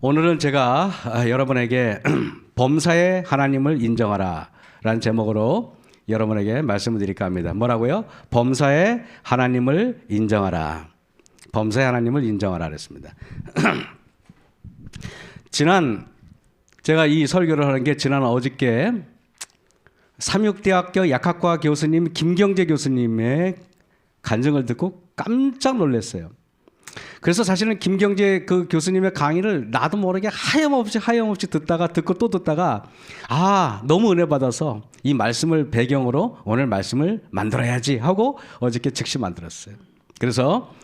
오늘은 제가 여러분에게 범사에 하나님을 인정하라 라는 제목으로 여러분에게 말씀을 드릴까 합니다. 뭐라고요? 범사에 하나님을 인정하라. 범사에 하나님을 인정하라 그랬습니다. 제가 이 설교를 하는 게 지난 어저께 삼육대학교 약학과 교수님 김경재 교수님의 간증을 듣고 깜짝 놀랐어요. 그래서 사실은 김경재 그 교수님의 강의를 나도 모르게 하염없이 듣고 또 듣다가 너무 은혜 받아서 이 말씀을 배경으로 오늘 말씀을 만들어야지 하고 어저께 즉시 만들었어요. 그래서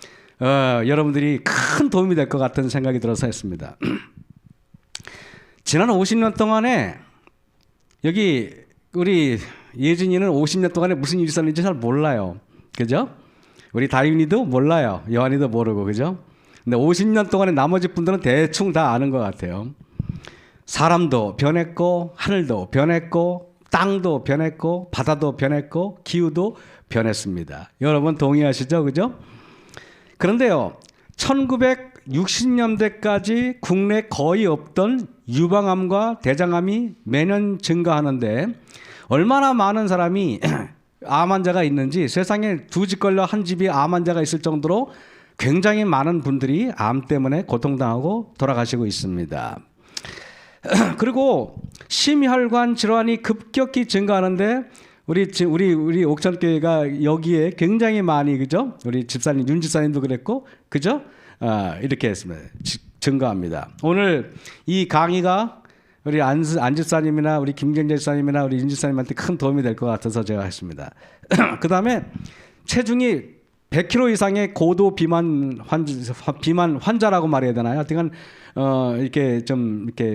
여러분들이 큰 도움이 될 것 같은 생각이 들어서 했습니다. 지난 50년 동안에 여기 우리 예진이는 50년 동안에 무슨 일이 있었는지 잘 몰라요. 그죠? 우리 다윤이도 몰라요. 여한이도 모르고, 그죠? 근데 50년 동안에 나머지 분들은 대충 다 아는 것 같아요. 사람도 변했고, 하늘도 변했고, 땅도 변했고, 바다도 변했고, 기후도 변했습니다. 여러분 동의하시죠? 그죠? 그런데요, 1960년대까지 국내 거의 없던 유방암과 대장암이 매년 증가하는데 얼마나 많은 사람이 암 환자가 있는지, 세상에 두 집 걸려 한 집이 암 환자가 있을 정도로 굉장히 많은 분들이 암 때문에 고통당하고 돌아가시고 있습니다. 그리고 심혈관 질환이 급격히 증가하는데 우리 옥천교회가 여기에 굉장히 많이, 그죠? 우리 집사님 윤 집사님도 그랬고, 그죠? 이렇게 했습니다. 증가합니다. 오늘 이 강의가 우리 안 집사님이나 우리 김경재 집사님이나 우리 윤 집사님한테 큰 도움이 될 것 같아서 제가 했습니다. 그 다음에 체중이 100kg 이상의 고도 비만 환자라고 말해야 되나요? 하여튼 이렇게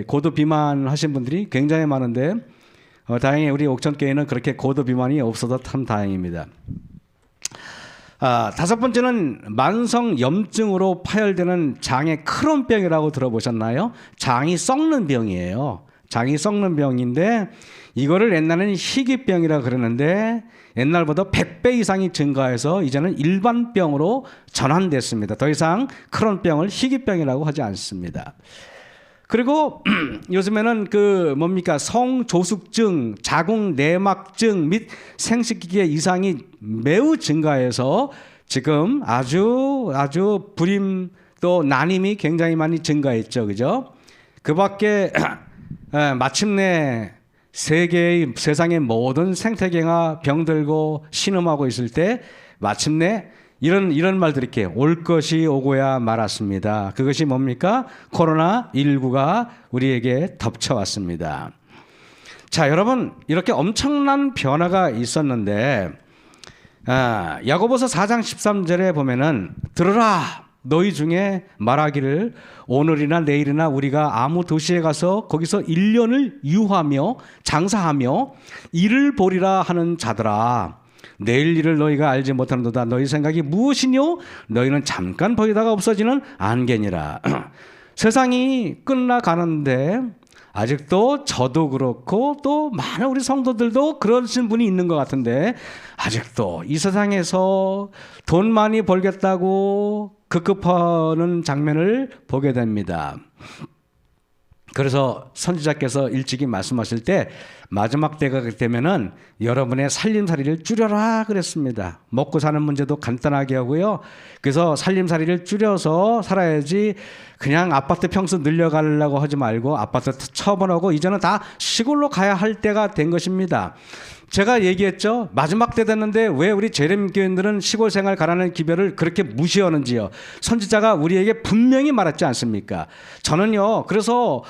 고도 비만 하신 분들이 굉장히 많은데 다행히 우리 옥천교회는 그렇게 고도 비만이 없어서 참 다행입니다. 다섯 번째는 만성 염증으로 파열되는 장의 크론병이라고 들어보셨나요? 장이 썩는 병이에요. 장이 썩는 병인데 이거를 옛날에는 희귀병이라 그러는데 옛날보다 100배 이상이 증가해서 이제는 일반병으로 전환됐습니다. 더 이상 크론병을 희귀병이라고 하지 않습니다. 그리고 요즘에는 성조숙증, 자궁내막증 및 생식기계 이상이 매우 증가해서 지금 아주 불임 또 난임이 굉장히 많이 증가했죠, 그죠? 그 밖에 마침내 세상의 모든 생태계가 병들고 신음하고 있을 때 마침내 이런 말들이 이렇게 올 것이 오고야 말았습니다. 그것이 뭡니까? 코로나19가 우리에게 덮쳐왔습니다. 자, 여러분, 이렇게 엄청난 변화가 있었는데 야고보서 4장 13절에 보면은 들으라, 너희 중에 말하기를 오늘이나 내일이나 우리가 아무 도시에 가서 거기서 1년을 유하며 장사하며 일을 보리라 하는 자들아, 내일 일을 너희가 알지 못하는도다. 너희 생각이 무엇이뇨? 너희는 잠깐 보이다가 없어지는 안개니라. 세상이 끝나가는데 아직도 저도 그렇고 또 많은 우리 성도들도 그러신 분이 있는 것 같은데 아직도 이 세상에서 돈 많이 벌겠다고 급급하는 장면을 보게 됩니다. 그래서 선지자께서 일찍이 말씀하실 때 마지막 때가 되면은 여러분의 살림살이를 줄여라 그랬습니다. 먹고 사는 문제도 간단하게 하고요. 그래서 살림살이를 줄여서 살아야지 그냥 아파트 평수 늘려가려고 하지 말고 아파트 처분하고 이제는 다 시골로 가야 할 때가 된 것입니다. 제가 얘기했죠. 마지막 때 됐는데 왜 우리 재림 교인들은 시골 생활 가라는 기별을 그렇게 무시하는지요. 선지자가 우리에게 분명히 말했지 않습니까? 저는요, 그래서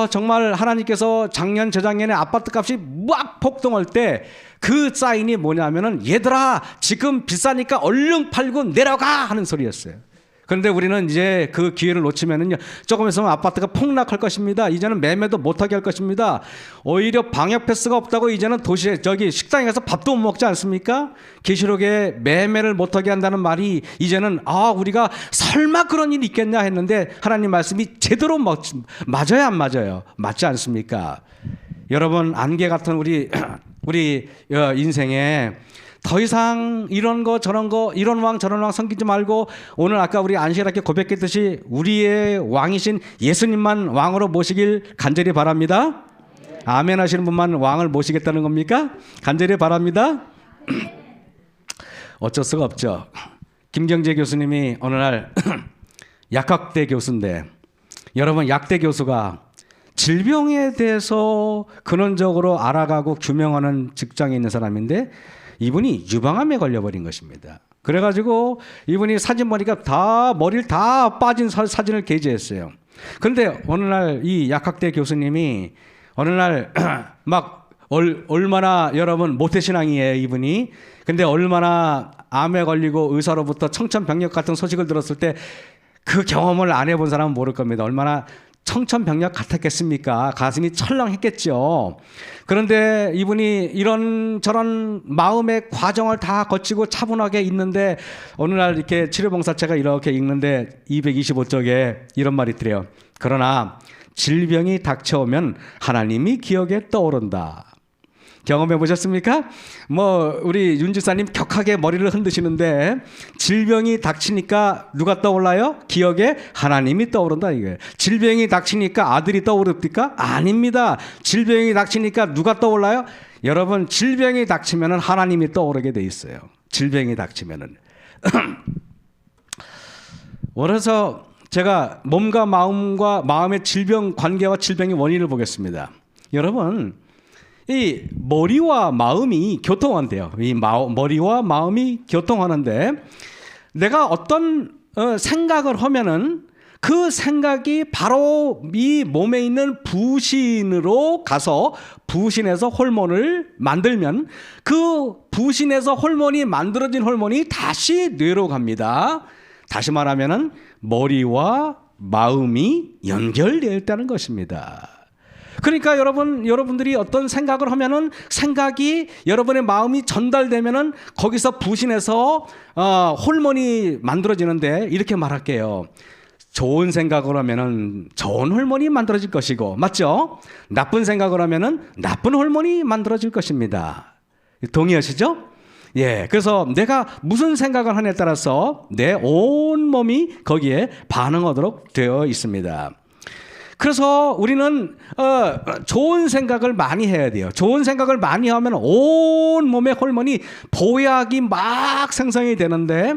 정말 하나님께서 작년 재작년에 아파트 값이 막 폭등할 때 그 사인이 뭐냐면은 얘들아 지금 비싸니까 얼른 팔고 내려가 하는 소리였어요. 그런데 우리는 이제 그 기회를 놓치면은요, 조금 있으면 아파트가 폭락할 것입니다. 이제는 매매도 못하게 할 것입니다. 오히려 방역 패스가 없다고 이제는 도시에 식당에 가서 밥도 못 먹지 않습니까? 계시록에 매매를 못하게 한다는 말이 이제는 우리가 설마 그런 일이 있겠냐 했는데 하나님 말씀이 제대로 맞아요, 안 맞아요? 맞지 않습니까? 여러분, 안개 같은 우리 인생에 더 이상 이런 거 저런 거 이런 왕 저런 왕 섬기지 말고 오늘 아까 우리 안식일학교 고백했듯이 우리의 왕이신 예수님만 왕으로 모시길 간절히 바랍니다. 아멘 하시는 분만 왕을 모시겠다는 겁니까? 간절히 바랍니다. 어쩔 수가 없죠. 김경재 교수님이 어느 날 약학대 교수인데, 여러분 약대 교수가 질병에 대해서 근원적으로 알아가고 규명하는 직장에 있는 사람인데 이분이 유방암에 걸려버린 것입니다. 그래가지고 이분이 사진 보니까 다 머리를 다 빠진 사진을 게재했어요. 그런데 어느 날 이 약학대 교수님이 어느 날 막 얼마나 여러분 모태신앙이에요 이분이. 근데 얼마나 암에 걸리고 의사로부터 청천벽력 같은 소식을 들었을 때 그 경험을 안 해본 사람은 모를 겁니다. 얼마나 청천벽력 같았겠습니까? 가슴이 철렁했겠죠. 그런데 이분이 이런저런 마음의 과정을 다 거치고 차분하게 있는데 어느 날 이렇게 치료봉사체가 이렇게 읽는데 225쪽에 이런 말이 있더래요. 그러나 질병이 닥쳐오면 하나님이 기억에 떠오른다. 경험해 보셨습니까? 뭐 우리 윤 집사님 격하게 머리를 흔드시는데 질병이 닥치니까 누가 떠올라요? 기억에 하나님이 떠오른다 이거예요. 질병이 닥치니까 아들이 떠오릅니까? 아닙니다. 질병이 닥치니까 누가 떠올라요? 여러분 질병이 닥치면은 하나님이 떠오르게 돼 있어요. 질병이 닥치면은. 그래서 제가 몸과 마음의 질병 관계와 질병의 원인을 보겠습니다. 여러분 이 머리와 마음이 교통한대요. 이 머리와 마음이 교통하는데 내가 어떤 생각을 하면은 그 생각이 바로 이 몸에 있는 부신으로 가서 부신에서 호르몬을 만들면 그 부신에서 호르몬이 만들어진 호르몬이 다시 뇌로 갑니다. 다시 말하면은 머리와 마음이 연결되어 있다는 것입니다. 그러니까 여러분들이 어떤 생각을 하면은 생각이 여러분의 마음이 전달되면은 거기서 부신해서 호르몬이 만들어지는데 이렇게 말할게요. 좋은 생각을 하면은 좋은 호르몬이 만들어질 것이고, 맞죠? 나쁜 생각을 하면은 나쁜 호르몬이 만들어질 것입니다. 동의하시죠? 예. 그래서 내가 무슨 생각을 하냐에 따라서 내 온 몸이 거기에 반응하도록 되어 있습니다. 그래서 우리는 좋은 생각을 많이 해야 돼요. 좋은 생각을 많이 하면 온 몸의 호르몬이 보약이 막 생성이 되는데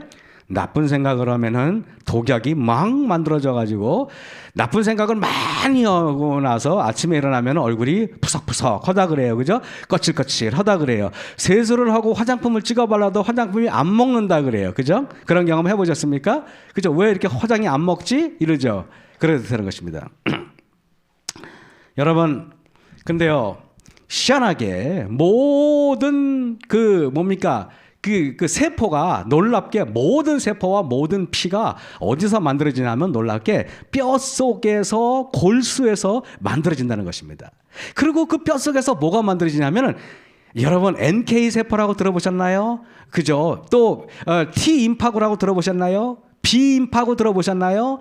나쁜 생각을 하면은 독약이 막 만들어져 가지고 나쁜 생각을 많이 하고 나서 아침에 일어나면 얼굴이 푸석푸석 하다 그래요. 그죠? 거칠거칠 하다 그래요. 세수를 하고 화장품을 찍어 발라도 화장품이 안 먹는다 그래요. 그죠? 그런 경험 해보셨습니까? 그죠? 왜 이렇게 화장이 안 먹지? 이러죠. 그래도 되는 것입니다. 여러분, 근데요, 희한하게 모든 그 세포가 놀랍게 모든 세포와 모든 피가 어디서 만들어지냐면 놀랍게 뼈 속에서 골수에서 만들어진다는 것입니다. 그리고 그 뼈 속에서 뭐가 만들어지냐면은 여러분 NK 세포라고 들어보셨나요? 그죠? 또 T 임파구라고 들어보셨나요? B 임파구 들어보셨나요?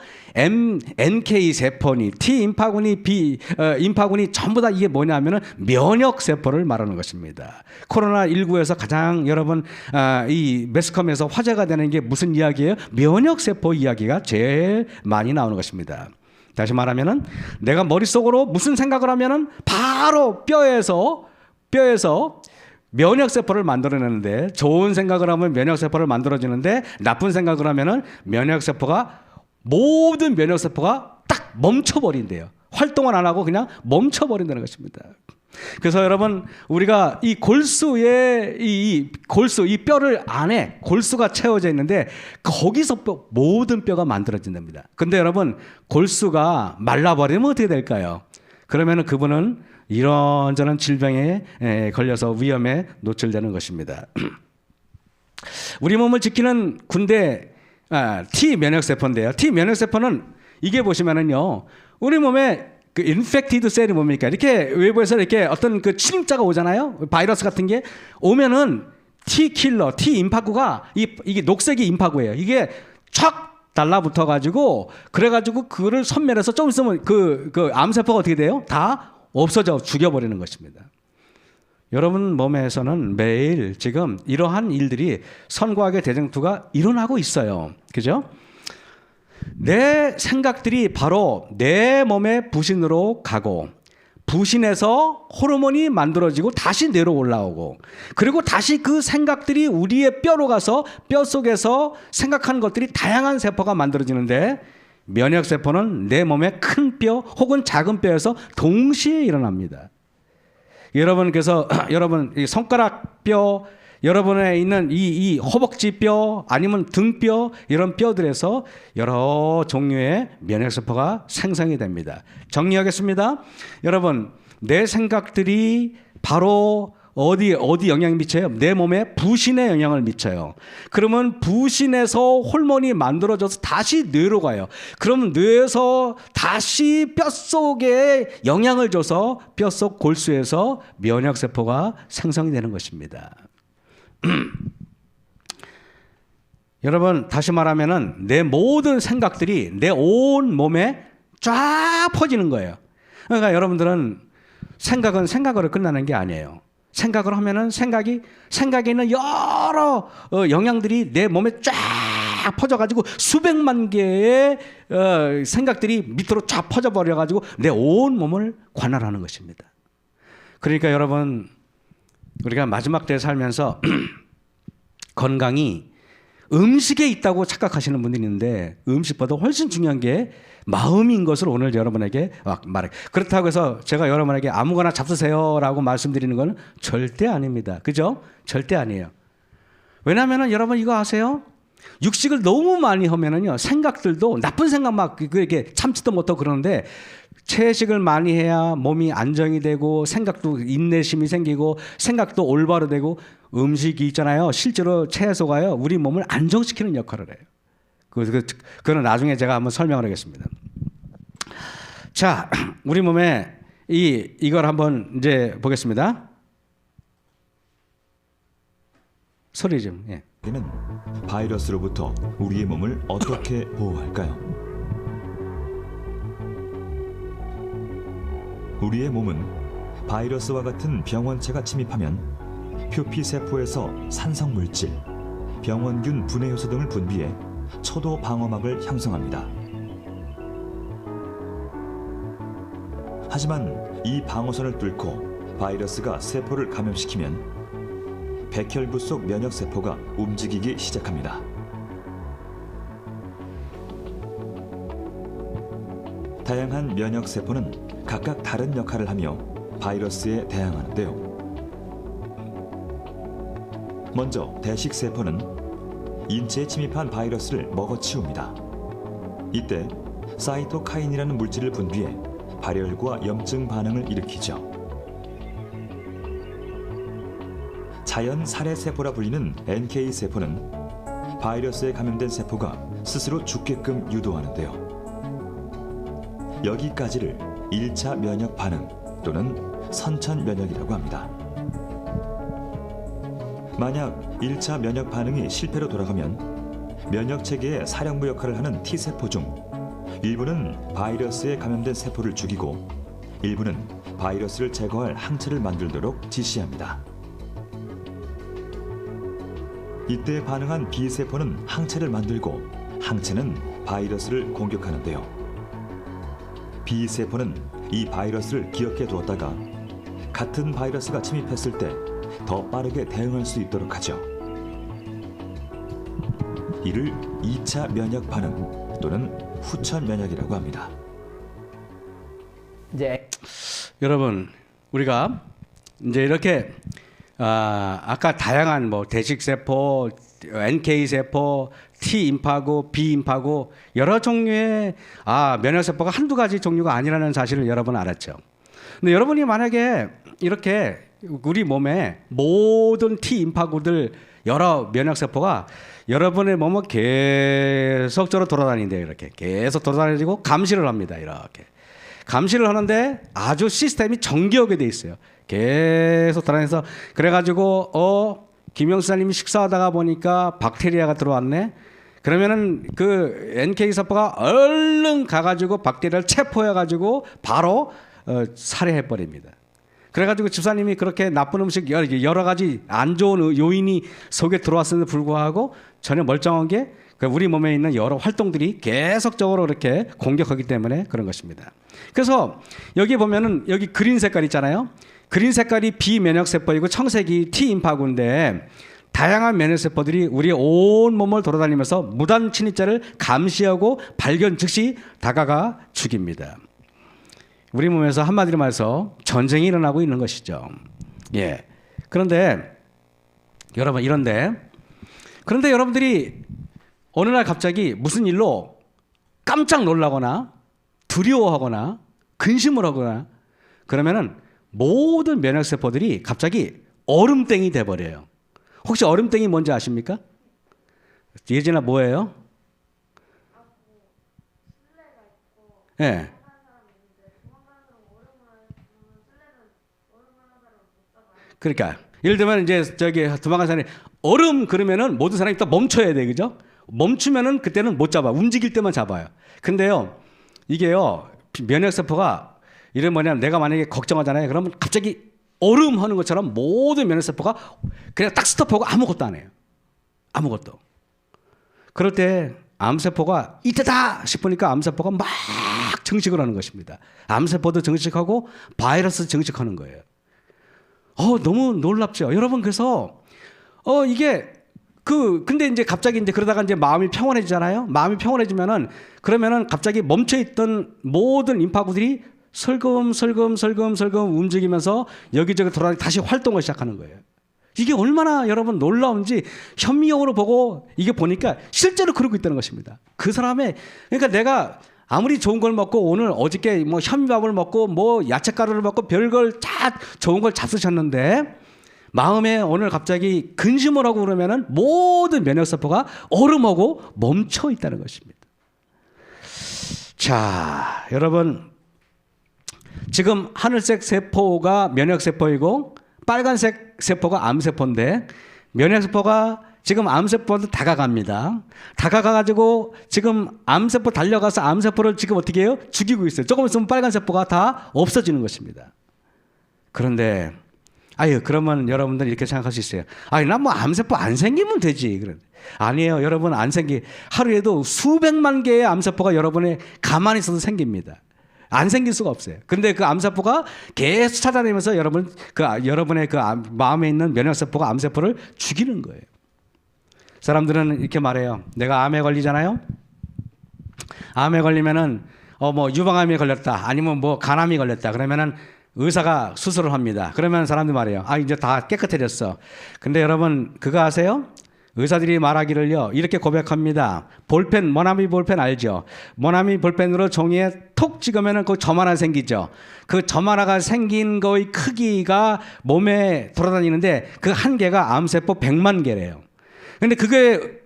NK 세포니 T 임파군이 B 임파군이 전부 다 이게 뭐냐면은 면역 세포를 말하는 것입니다. 코로나 19에서 가장 여러분 이 매스컴에서 화제가 되는 게 무슨 이야기예요? 면역 세포 이야기가 제일 많이 나오는 것입니다. 다시 말하면은 내가 머릿속으로 무슨 생각을 하면은 바로 뼈에서 면역세포를 만들어내는데 좋은 생각을 하면 면역세포를 만들어지는데 나쁜 생각을 하면은 모든 면역세포가 딱 멈춰버린대요. 활동을 안 하고 그냥 멈춰버린다는 것입니다. 그래서 여러분 우리가 이 골수에 이 뼈를 안에 골수가 채워져 있는데 거기서 모든 뼈가 만들어진답니다. 근데 여러분 골수가 말라버리면 어떻게 될까요? 그러면은 그분은 이런저런 질병에 걸려서 위험에 노출되는 것입니다. 우리 몸을 지키는 군대 T 면역세포인데요. T 면역세포는 이게 보시면은요, 우리 몸에 그 인펙티드 셀이 뭡니까? 이렇게 외부에서 이렇게 어떤 그 침입자가 오잖아요. 바이러스 같은 게 오면은 T 킬러, T 임파구가 이게 녹색이 임파구예요. 이게 촥 달라붙어 가지고 그래가지고 그거를 섬멸해서 좀 있으면 그 암세포가 어떻게 돼요? 다 없어져 죽여버리는 것입니다. 여러분 몸에서는 매일 지금 이러한 일들이 선과학의 대쟁투가 일어나고 있어요. 그죠? 내 생각들이 바로 내 몸의 부신으로 가고 부신에서 호르몬이 만들어지고 다시 내려 올라오고 그리고 다시 그 생각들이 우리의 뼈로 가서 뼈 속에서 생각하는 것들이 다양한 세포가 만들어지는데 면역세포는 내 몸의 큰 뼈 혹은 작은 뼈에서 동시에 일어납니다. 여러분 그래서 여러분 이 손가락 뼈 여러분에 있는 이 허벅지 뼈 아니면 등뼈 이런 뼈들에서 여러 종류의 면역세포가 생성이 됩니다. 정리하겠습니다. 여러분 내 생각들이 바로 어디 영향을 미쳐요? 내 몸에 부신에 영향을 미쳐요. 그러면 부신에서 호르몬이 만들어져서 다시 뇌로 가요. 그러면 뇌에서 다시 뼛속에 영향을 줘서 뼛속 골수에서 면역세포가 생성이 되는 것입니다. 여러분 다시 말하면은 내 모든 생각들이 내 온 몸에 쫙 퍼지는 거예요. 그러니까 여러분들은 생각은 생각으로 끝나는 게 아니에요. 생각을 하면은 생각에 있는 여러 영향들이 내 몸에 쫙 퍼져가지고 수백만 개의 생각들이 밑으로 쫙 퍼져버려가지고 내 온 몸을 관할하는 것입니다. 그러니까 여러분 우리가 마지막 때에 살면서 건강이 음식에 있다고 착각하시는 분들이 있는데 음식보다 훨씬 중요한 게 마음인 것을 오늘 여러분에게 말해. 그렇다고 해서 제가 여러분에게 아무거나 잡수세요라고 말씀드리는 건 절대 아닙니다. 그죠? 절대 아니에요. 왜냐하면 여러분 이거 아세요? 육식을 너무 많이 하면은요 생각들도 나쁜 생각 막 이렇게 참지도 못하고 그러는데 채식을 많이 해야 몸이 안정이 되고 생각도 인내심이 생기고 생각도 올바로 되고 음식이 있잖아요. 실제로 채소가요 우리 몸을 안정시키는 역할을 해요. 그거는 나중에 제가 한번 설명을 하겠습니다. 자, 우리 몸에 이걸 한번 이제 보겠습니다. 소리 좀. 예. 는 바이러스로부터 우리의 몸을 어떻게 보호할까요? 우리의 몸은 바이러스와 같은 병원체가 침입하면 표피세포에서 산성물질, 병원균 분해효소 등을 분비해 초도 방어막을 형성합니다. 하지만 이 방어선을 뚫고 바이러스가 세포를 감염시키면 백혈구 속 면역세포가 움직이기 시작합니다. 다양한 면역세포는 각각 다른 역할을 하며 바이러스에 대항하는데요. 먼저 대식세포는 인체에 침입한 바이러스를 먹어치웁니다. 이때 사이토카인이라는 물질을 분비해 발열과 염증 반응을 일으키죠. 자연 살해세포라 불리는 NK세포는 바이러스에 감염된 세포가 스스로 죽게끔 유도하는데요. 여기까지를 1차 면역 반응 또는 선천 면역이라고 합니다. 만약 1차 면역 반응이 실패로 돌아가면 면역체계의 사령부 역할을 하는 T세포 중 일부는 바이러스에 감염된 세포를 죽이고 일부는 바이러스를 제거할 항체를 만들도록 지시합니다. 이때 반응한 B세포는 항체를 만들고 항체는 바이러스를 공격하는데요. B세포는 이 바이러스를 기억해 두었다가 같은 바이러스가 침입했을 때 더 빠르게 대응할 수 있도록 하죠. 이를 2차 면역 반응 또는 후천 면역이라고 합니다. 이제 여러분 우리가 이제 이렇게 아까 다양한 뭐 대식세포, NK세포, T임파구, B임파구 여러 종류의 면역세포가 한두 가지 종류가 아니라는 사실을 여러분 알았죠. 근데 여러분이 만약에 이렇게 우리 몸에 모든 T임파구들 여러 면역세포가 여러분의 몸을 계속적으로 돌아다닌대요. 이렇게 계속 돌아다니고 감시를 합니다. 이렇게 감시를 하는데 아주 시스템이 정교하게 돼 있어요. 계속 돌아다니면서 그래가지고 김영수사님이 식사하다가 보니까 박테리아가 들어왔네. 그러면은 그 NK세포가 얼른 가가지고 박테리아를 체포해가지고 바로 살해해 버립니다. 그래가지고 집사님이 그렇게 나쁜 음식 여러 가지 안 좋은 요인이 속에 들어왔음에도 불구하고 전혀 멀쩡한 게 우리 몸에 있는 여러 활동들이 계속적으로 이렇게 공격하기 때문에 그런 것입니다. 그래서 여기 보면은 여기 그린 색깔 있잖아요. 그린 색깔이 비면역세포이고 청색이 T임파구인데 다양한 면역세포들이 우리의 온 몸을 돌아다니면서 무단 침입자를 감시하고 발견 즉시 다가가 죽입니다. 우리 몸에서 한마디로 말해서 전쟁이 일어나고 있는 것이죠. 예. 그런데 여러분들이 어느 날 갑자기 무슨 일로 깜짝 놀라거나 두려워하거나 근심을 하거나 그러면은 모든 면역세포들이 갑자기 얼음땡이 돼버려요. 혹시 얼음땡이 뭔지 아십니까? 예진아 뭐예요? 예. 그러니까 예를 들면 이제 저기 도망간 사람이 얼음 그러면은 모든 사람이 또 멈춰야 돼, 그죠? 멈추면은 그때는 못 잡아. 움직일 때만 잡아요. 근데요, 이게요 면역세포가 이런 뭐냐면 내가 만약에 걱정하잖아요. 그러면 갑자기 얼음 하는 것처럼 모든 면역세포가 그냥 딱 스톱하고 아무것도 안 해요. 아무것도. 그럴 때 암세포가 이때다 싶으니까 암세포가 막 증식을 하는 것입니다. 암세포도 증식하고 바이러스 증식하는 거예요. 너무 놀랍죠. 여러분 그래서 이게 근데 이제 갑자기 이제 그러다가 이제 마음이 평온해지잖아요. 마음이 평온해지면은 그러면은 갑자기 멈춰있던 모든 임파구들이 설금 움직이면서 여기저기 돌아다니 다시 활동을 시작하는 거예요. 이게 얼마나 여러분 놀라운지 현미경으로 보고 이게 보니까 실제로 그러고 있다는 것입니다. 그 사람의 그러니까 내가 아무리 좋은 걸 먹고 오늘 어저께 뭐 현미밥을 먹고 뭐 야채가루를 먹고 별걸 다 좋은 걸 잡수셨는데 마음에 오늘 갑자기 근심을 하고 그러면은 모든 면역세포가 얼음하고 멈춰 있다는 것입니다. 자, 여러분 지금 하늘색 세포가 면역세포이고 빨간색 세포가 암세포인데 면역세포가 지금 암세포한테 다가갑니다. 다가가가지고 지금 암세포 달려가서 암세포를 지금 어떻게 해요? 죽이고 있어요. 조금 있으면 빨간세포가 다 없어지는 것입니다. 그런데 그러면 여러분들 이렇게 생각할 수 있어요. 난 뭐 암세포 안 생기면 되지. 아니에요. 여러분 안 하루에도 수백만 개의 암세포가 여러분의 가만히 있어도 생깁니다. 안 생길 수가 없어요. 근데 그 암세포가 계속 찾아내면서 여러분의 그 마음에 있는 면역세포가 암세포를 죽이는 거예요. 사람들은 이렇게 말해요. 내가 암에 걸리잖아요. 암에 걸리면은 뭐 유방암이 걸렸다. 아니면 뭐 간암이 걸렸다. 그러면은 의사가 수술을 합니다. 그러면 사람들이 말해요. 이제 다 깨끗해졌어. 근데 여러분 그거 아세요? 의사들이 말하기를요. 이렇게 고백합니다. 볼펜, 모나미 볼펜 알죠? 모나미 볼펜으로 종이에 톡 찍으면 그 점 하나 생기죠. 그 점 하나가 생긴 거의 크기가 몸에 돌아다니는데 그 한 개가 암세포 100만 개래요. 근데 그게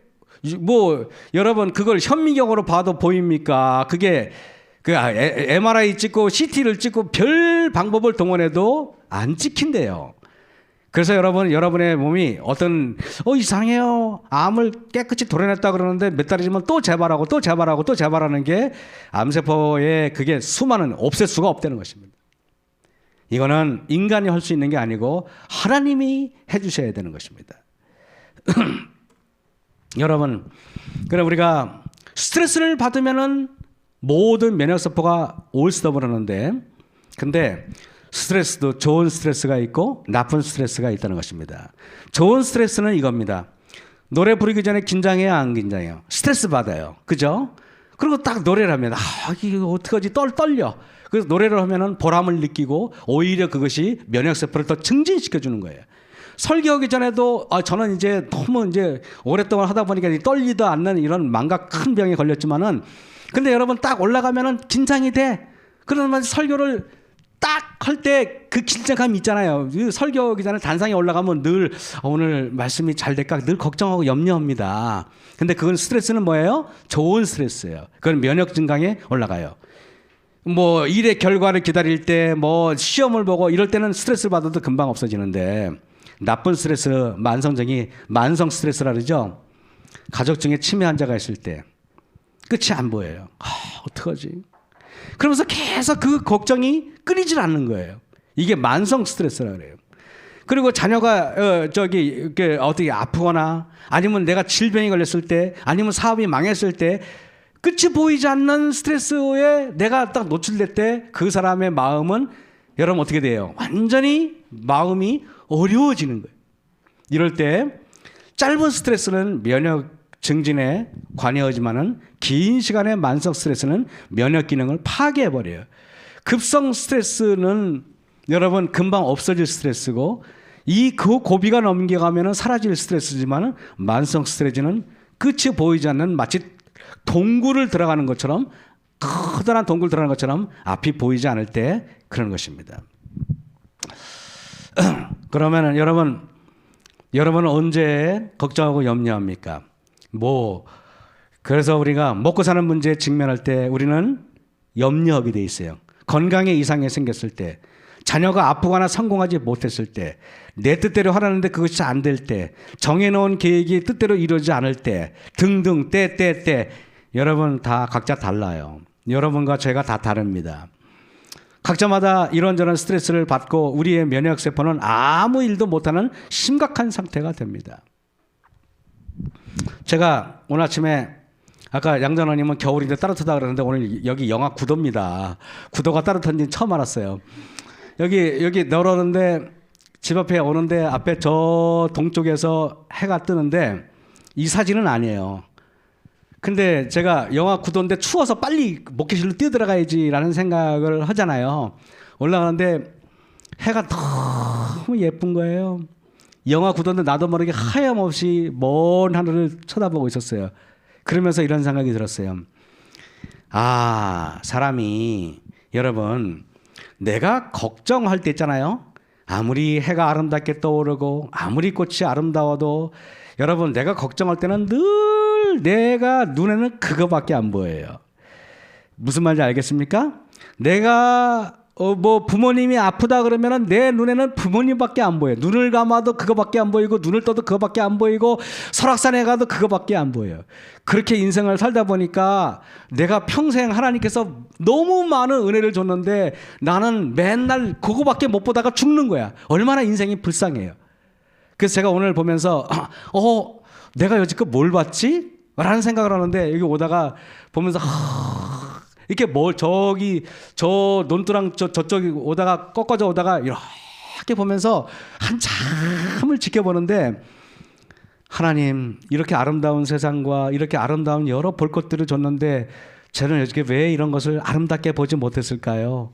뭐 여러분 그걸 현미경으로 봐도 보입니까? 그게 MRI 찍고 CT를 찍고 별 방법을 동원해도 안 찍힌대요. 그래서 여러분의 몸이 이상해요. 암을 깨끗이 도려냈다 그러는데 몇 달이 지나면 또 재발하는 게 암세포의 그게 수많은 없앨 수가 없다는 것입니다. 이거는 인간이 할 수 있는 게 아니고 하나님이 해주셔야 되는 것입니다. 여러분, 그래 우리가 스트레스를 받으면은 모든 면역세포가 올스톱을 근데 스트레스도 좋은 스트레스가 있고 나쁜 스트레스가 있다는 것입니다. 좋은 스트레스는 이겁니다. 노래 부르기 전에 긴장해요, 안 긴장해요? 스트레스 받아요. 그죠? 그리고 딱 노래를 하면 이거 어떡하지? 떨려. 그래서 노래를 하면은 보람을 느끼고 오히려 그것이 면역세포를 더 증진시켜 주는 거예요. 설교하기 전에도 저는 이제 너무 오랫동안 하다 보니까 떨리도 않는 이런 망각 큰 병에 걸렸지만은 근데 여러분 딱 올라가면은 긴장이 돼. 그러면 설교를 딱 할 때 그 긴장감이 있잖아요. 설교하기 전에 단상에 올라가면 늘 오늘 말씀이 잘 될까 늘 걱정하고 염려합니다. 근데 그건 스트레스는 뭐예요? 좋은 스트레스예요. 그건 면역 증강에 올라가요. 뭐 일의 결과를 기다릴 때 뭐 시험을 보고 이럴 때는 스트레스를 받아도 금방 없어지는데 나쁜 스트레스, 만성 스트레스라 그러죠. 가족 중에 치매 환자가 있을 때 끝이 안 보여요. 어떡하지? 그러면서 계속 그 걱정이 끊이질 않는 거예요. 이게 만성 스트레스라 그래요. 그리고 자녀가 어떻게 아프거나 아니면 내가 질병이 걸렸을 때 아니면 사업이 망했을 때 끝이 보이지 않는 스트레스에 내가 딱 노출될 때 그 사람의 마음은 여러분 어떻게 돼요? 완전히 마음이 어려워지는 거예요. 이럴 때 짧은 스트레스는 면역 증진에 관여하지만은 긴 시간의 만성 스트레스는 면역 기능을 파괴해버려요. 급성 스트레스는 여러분 금방 없어질 스트레스고 그 고비가 넘겨가면은 사라질 스트레스지만은 만성 스트레스는 끝이 보이지 않는 마치 동굴을 들어가는 것처럼 커다란 동굴 들어가는 것처럼 앞이 보이지 않을 때 그런 것입니다. 그러면은 여러분은 언제 걱정하고 염려합니까? 그래서 우리가 먹고 사는 문제에 직면할 때 우리는 염려하게 돼 있어요. 건강에 이상이 생겼을 때, 자녀가 아프거나 성공하지 못했을 때, 내 뜻대로 하라는데 그것이 안 될 때, 정해놓은 계획이 뜻대로 이루어지지 않을 때 등등 때 여러분 다 각자 달라요. 여러분과 제가 다 다릅니다. 각자마다 이런저런 스트레스를 받고 우리의 면역세포는 아무 일도 못하는 심각한 상태가 됩니다. 제가 오늘 아침에 아까 양전원님은 겨울인데 따뜻하다 그러는데 오늘 여기 영하 9도입니다. 9도가 따뜻한지 처음 알았어요. 여기 내려오는데 집 앞에 오는데 앞에 저 동쪽에서 해가 뜨는데 이 사진은 아니에요. 근데 제가 영하 9도인데 추워서 빨리 목욕실로 뛰어들어가야지라는 생각을 하잖아요. 올라가는데 해가 너무 예쁜 거예요. 영하 9도인데 나도 모르게 하염없이 먼 하늘을 쳐다보고 있었어요. 그러면서 이런 생각이 들었어요. 사람이 여러분 내가 걱정할 때 있잖아요. 아무리 해가 아름답게 떠오르고 아무리 꽃이 아름다워도 여러분 내가 걱정할 때는 늘 내가 눈에는 그거밖에 안 보여요. 무슨 말인지 알겠습니까? 내가 부모님이 아프다 그러면은 내 눈에는 부모님밖에 안 보여요. 눈을 감아도 그거밖에 안 보이고 눈을 떠도 그거밖에 안 보이고 설악산에 가도 그거밖에 안 보여요. 그렇게 인생을 살다 보니까 내가 평생 하나님께서 너무 많은 은혜를 줬는데 나는 맨날 그거밖에 못 보다가 죽는 거야. 얼마나 인생이 불쌍해요. 그래서 제가 오늘 보면서 내가 여지껏 뭘 봤지? 라는 생각을 하는데 여기 오다가 보면서 이렇게 저 논두랑 저쪽이 오다가 꺾어져 오다가 이렇게 보면서 한참을 지켜보는데 하나님 이렇게 아름다운 세상과 이렇게 아름다운 여러 볼 것들을 줬는데 저는 여지껏 왜 이런 것을 아름답게 보지 못했을까요?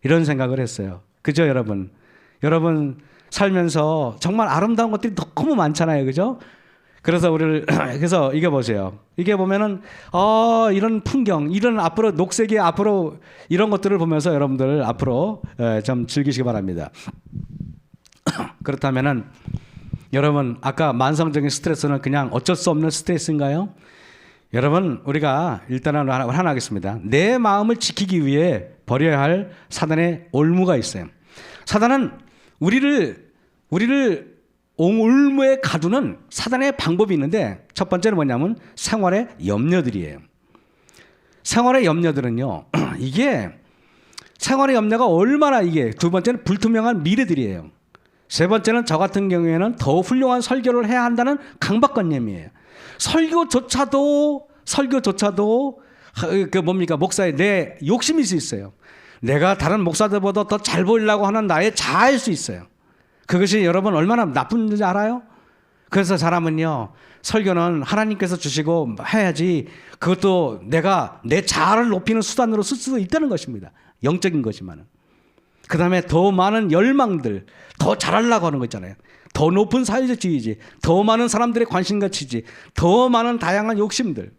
이런 생각을 했어요. 그죠 여러분? 여러분 살면서 정말 아름다운 것들이 너무 많잖아요. 그죠? 그래서 이게 보세요. 이게 보면은 이런 풍경, 이런 앞으로 녹색이 앞으로 이런 것들을 보면서 여러분들 앞으로 좀 즐기시기 바랍니다. 그렇다면은 여러분 아까 만성적인 스트레스는 그냥 어쩔 수 없는 스트레스인가요? 여러분 우리가 일단은 하나 하겠습니다. 내 마음을 지키기 위해 버려야 할 사단의 올무가 있어요. 사단은 우리를 올무에 가두는 사단의 방법이 있는데 첫 번째는 뭐냐면 생활의 염려들이에요. 생활의 염려들은요. 이게 생활의 염려가 얼마나 두 번째는 불투명한 미래들이에요. 세 번째는 저 같은 경우에는 더 훌륭한 설교를 해야 한다는 강박관념이에요. 설교조차도 목사의 내 욕심일 수 있어요. 내가 다른 목사들보다 더 잘 보이려고 하는 나의 자아일 수 있어요. 그것이 여러분 얼마나 나쁜지 알아요? 그래서 사람은요 설교는 하나님께서 주시고 해야지 그것도 내가 내 자아를 높이는 수단으로 쓸 수도 있다는 것입니다. 영적인 거지만은. 그 다음에 더 많은 열망들, 더 잘하려고 하는 거 있잖아요. 더 높은 사회적 지위지, 더 많은 사람들의 관심 가치지, 더 많은 다양한 욕심들.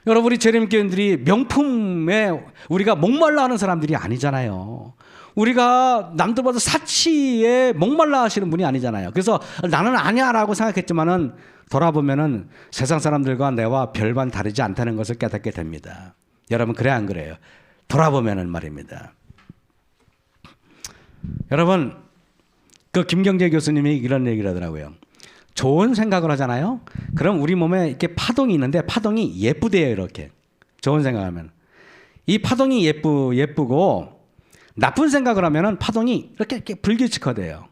여러분 우리 재림교인들이 명품에 우리가 목말라 하는 사람들이 아니잖아요. 우리가 남들보다 사치에 목말라 하시는 분이 아니잖아요. 그래서 나는 아니야라고 생각했지만은 돌아보면은 세상 사람들과 내와 별반 다르지 않다는 것을 깨닫게 됩니다. 여러분 그래 안 그래요? 돌아보면은 말입니다. 여러분 그 김경재 교수님이 이런 얘기를 하더라고요. 좋은 생각을 하잖아요. 그럼 우리 몸에 이렇게 파동이 있는데 파동이 예쁘대요. 이렇게 좋은 생각하면 이 파동이 예쁘고 나쁜 생각을 하면은 파동이 이렇게 불규칙화돼요.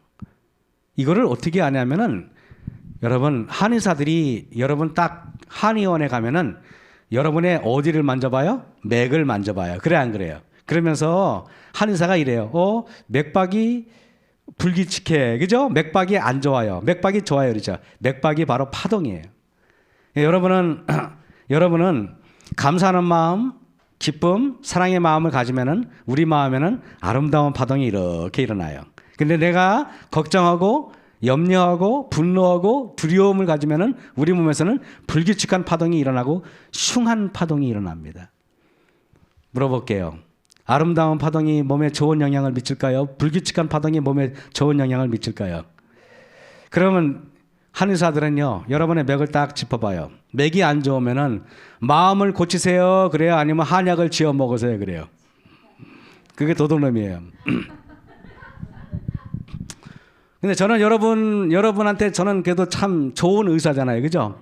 이거를 어떻게 하냐면은 여러분 한의사들이 여러분 딱 한의원에 가면은 여러분의 어디를 만져봐요? 맥을 만져봐요. 그래 안 그래요? 그러면서 한의사가 이래요. 맥박이 불규칙해. 그죠? 맥박이 안 좋아요. 맥박이 좋아요. 그렇죠? 맥박이 바로 파동이에요. 여러분은 감사하는 마음, 기쁨, 사랑의 마음을 가지면은 우리 마음에는 아름다운 파동이 이렇게 일어나요. 근데 내가 걱정하고 염려하고 분노하고 두려움을 가지면은 우리 몸에서는 불규칙한 파동이 일어나고 흉한 파동이 일어납니다. 물어볼게요. 아름다운 파동이 몸에 좋은 영향을 미칠까요? 불규칙한 파동이 몸에 좋은 영향을 미칠까요? 그러면 한의사들은요, 여러분의 맥을 딱 짚어봐요. 맥이 안 좋으면은 마음을 고치세요. 그래요? 아니면 한약을 지어 먹으세요. 그래요? 그게 도둑놈이에요. 근데 저는 여러분한테 저는 그래도 참 좋은 의사잖아요. 그죠?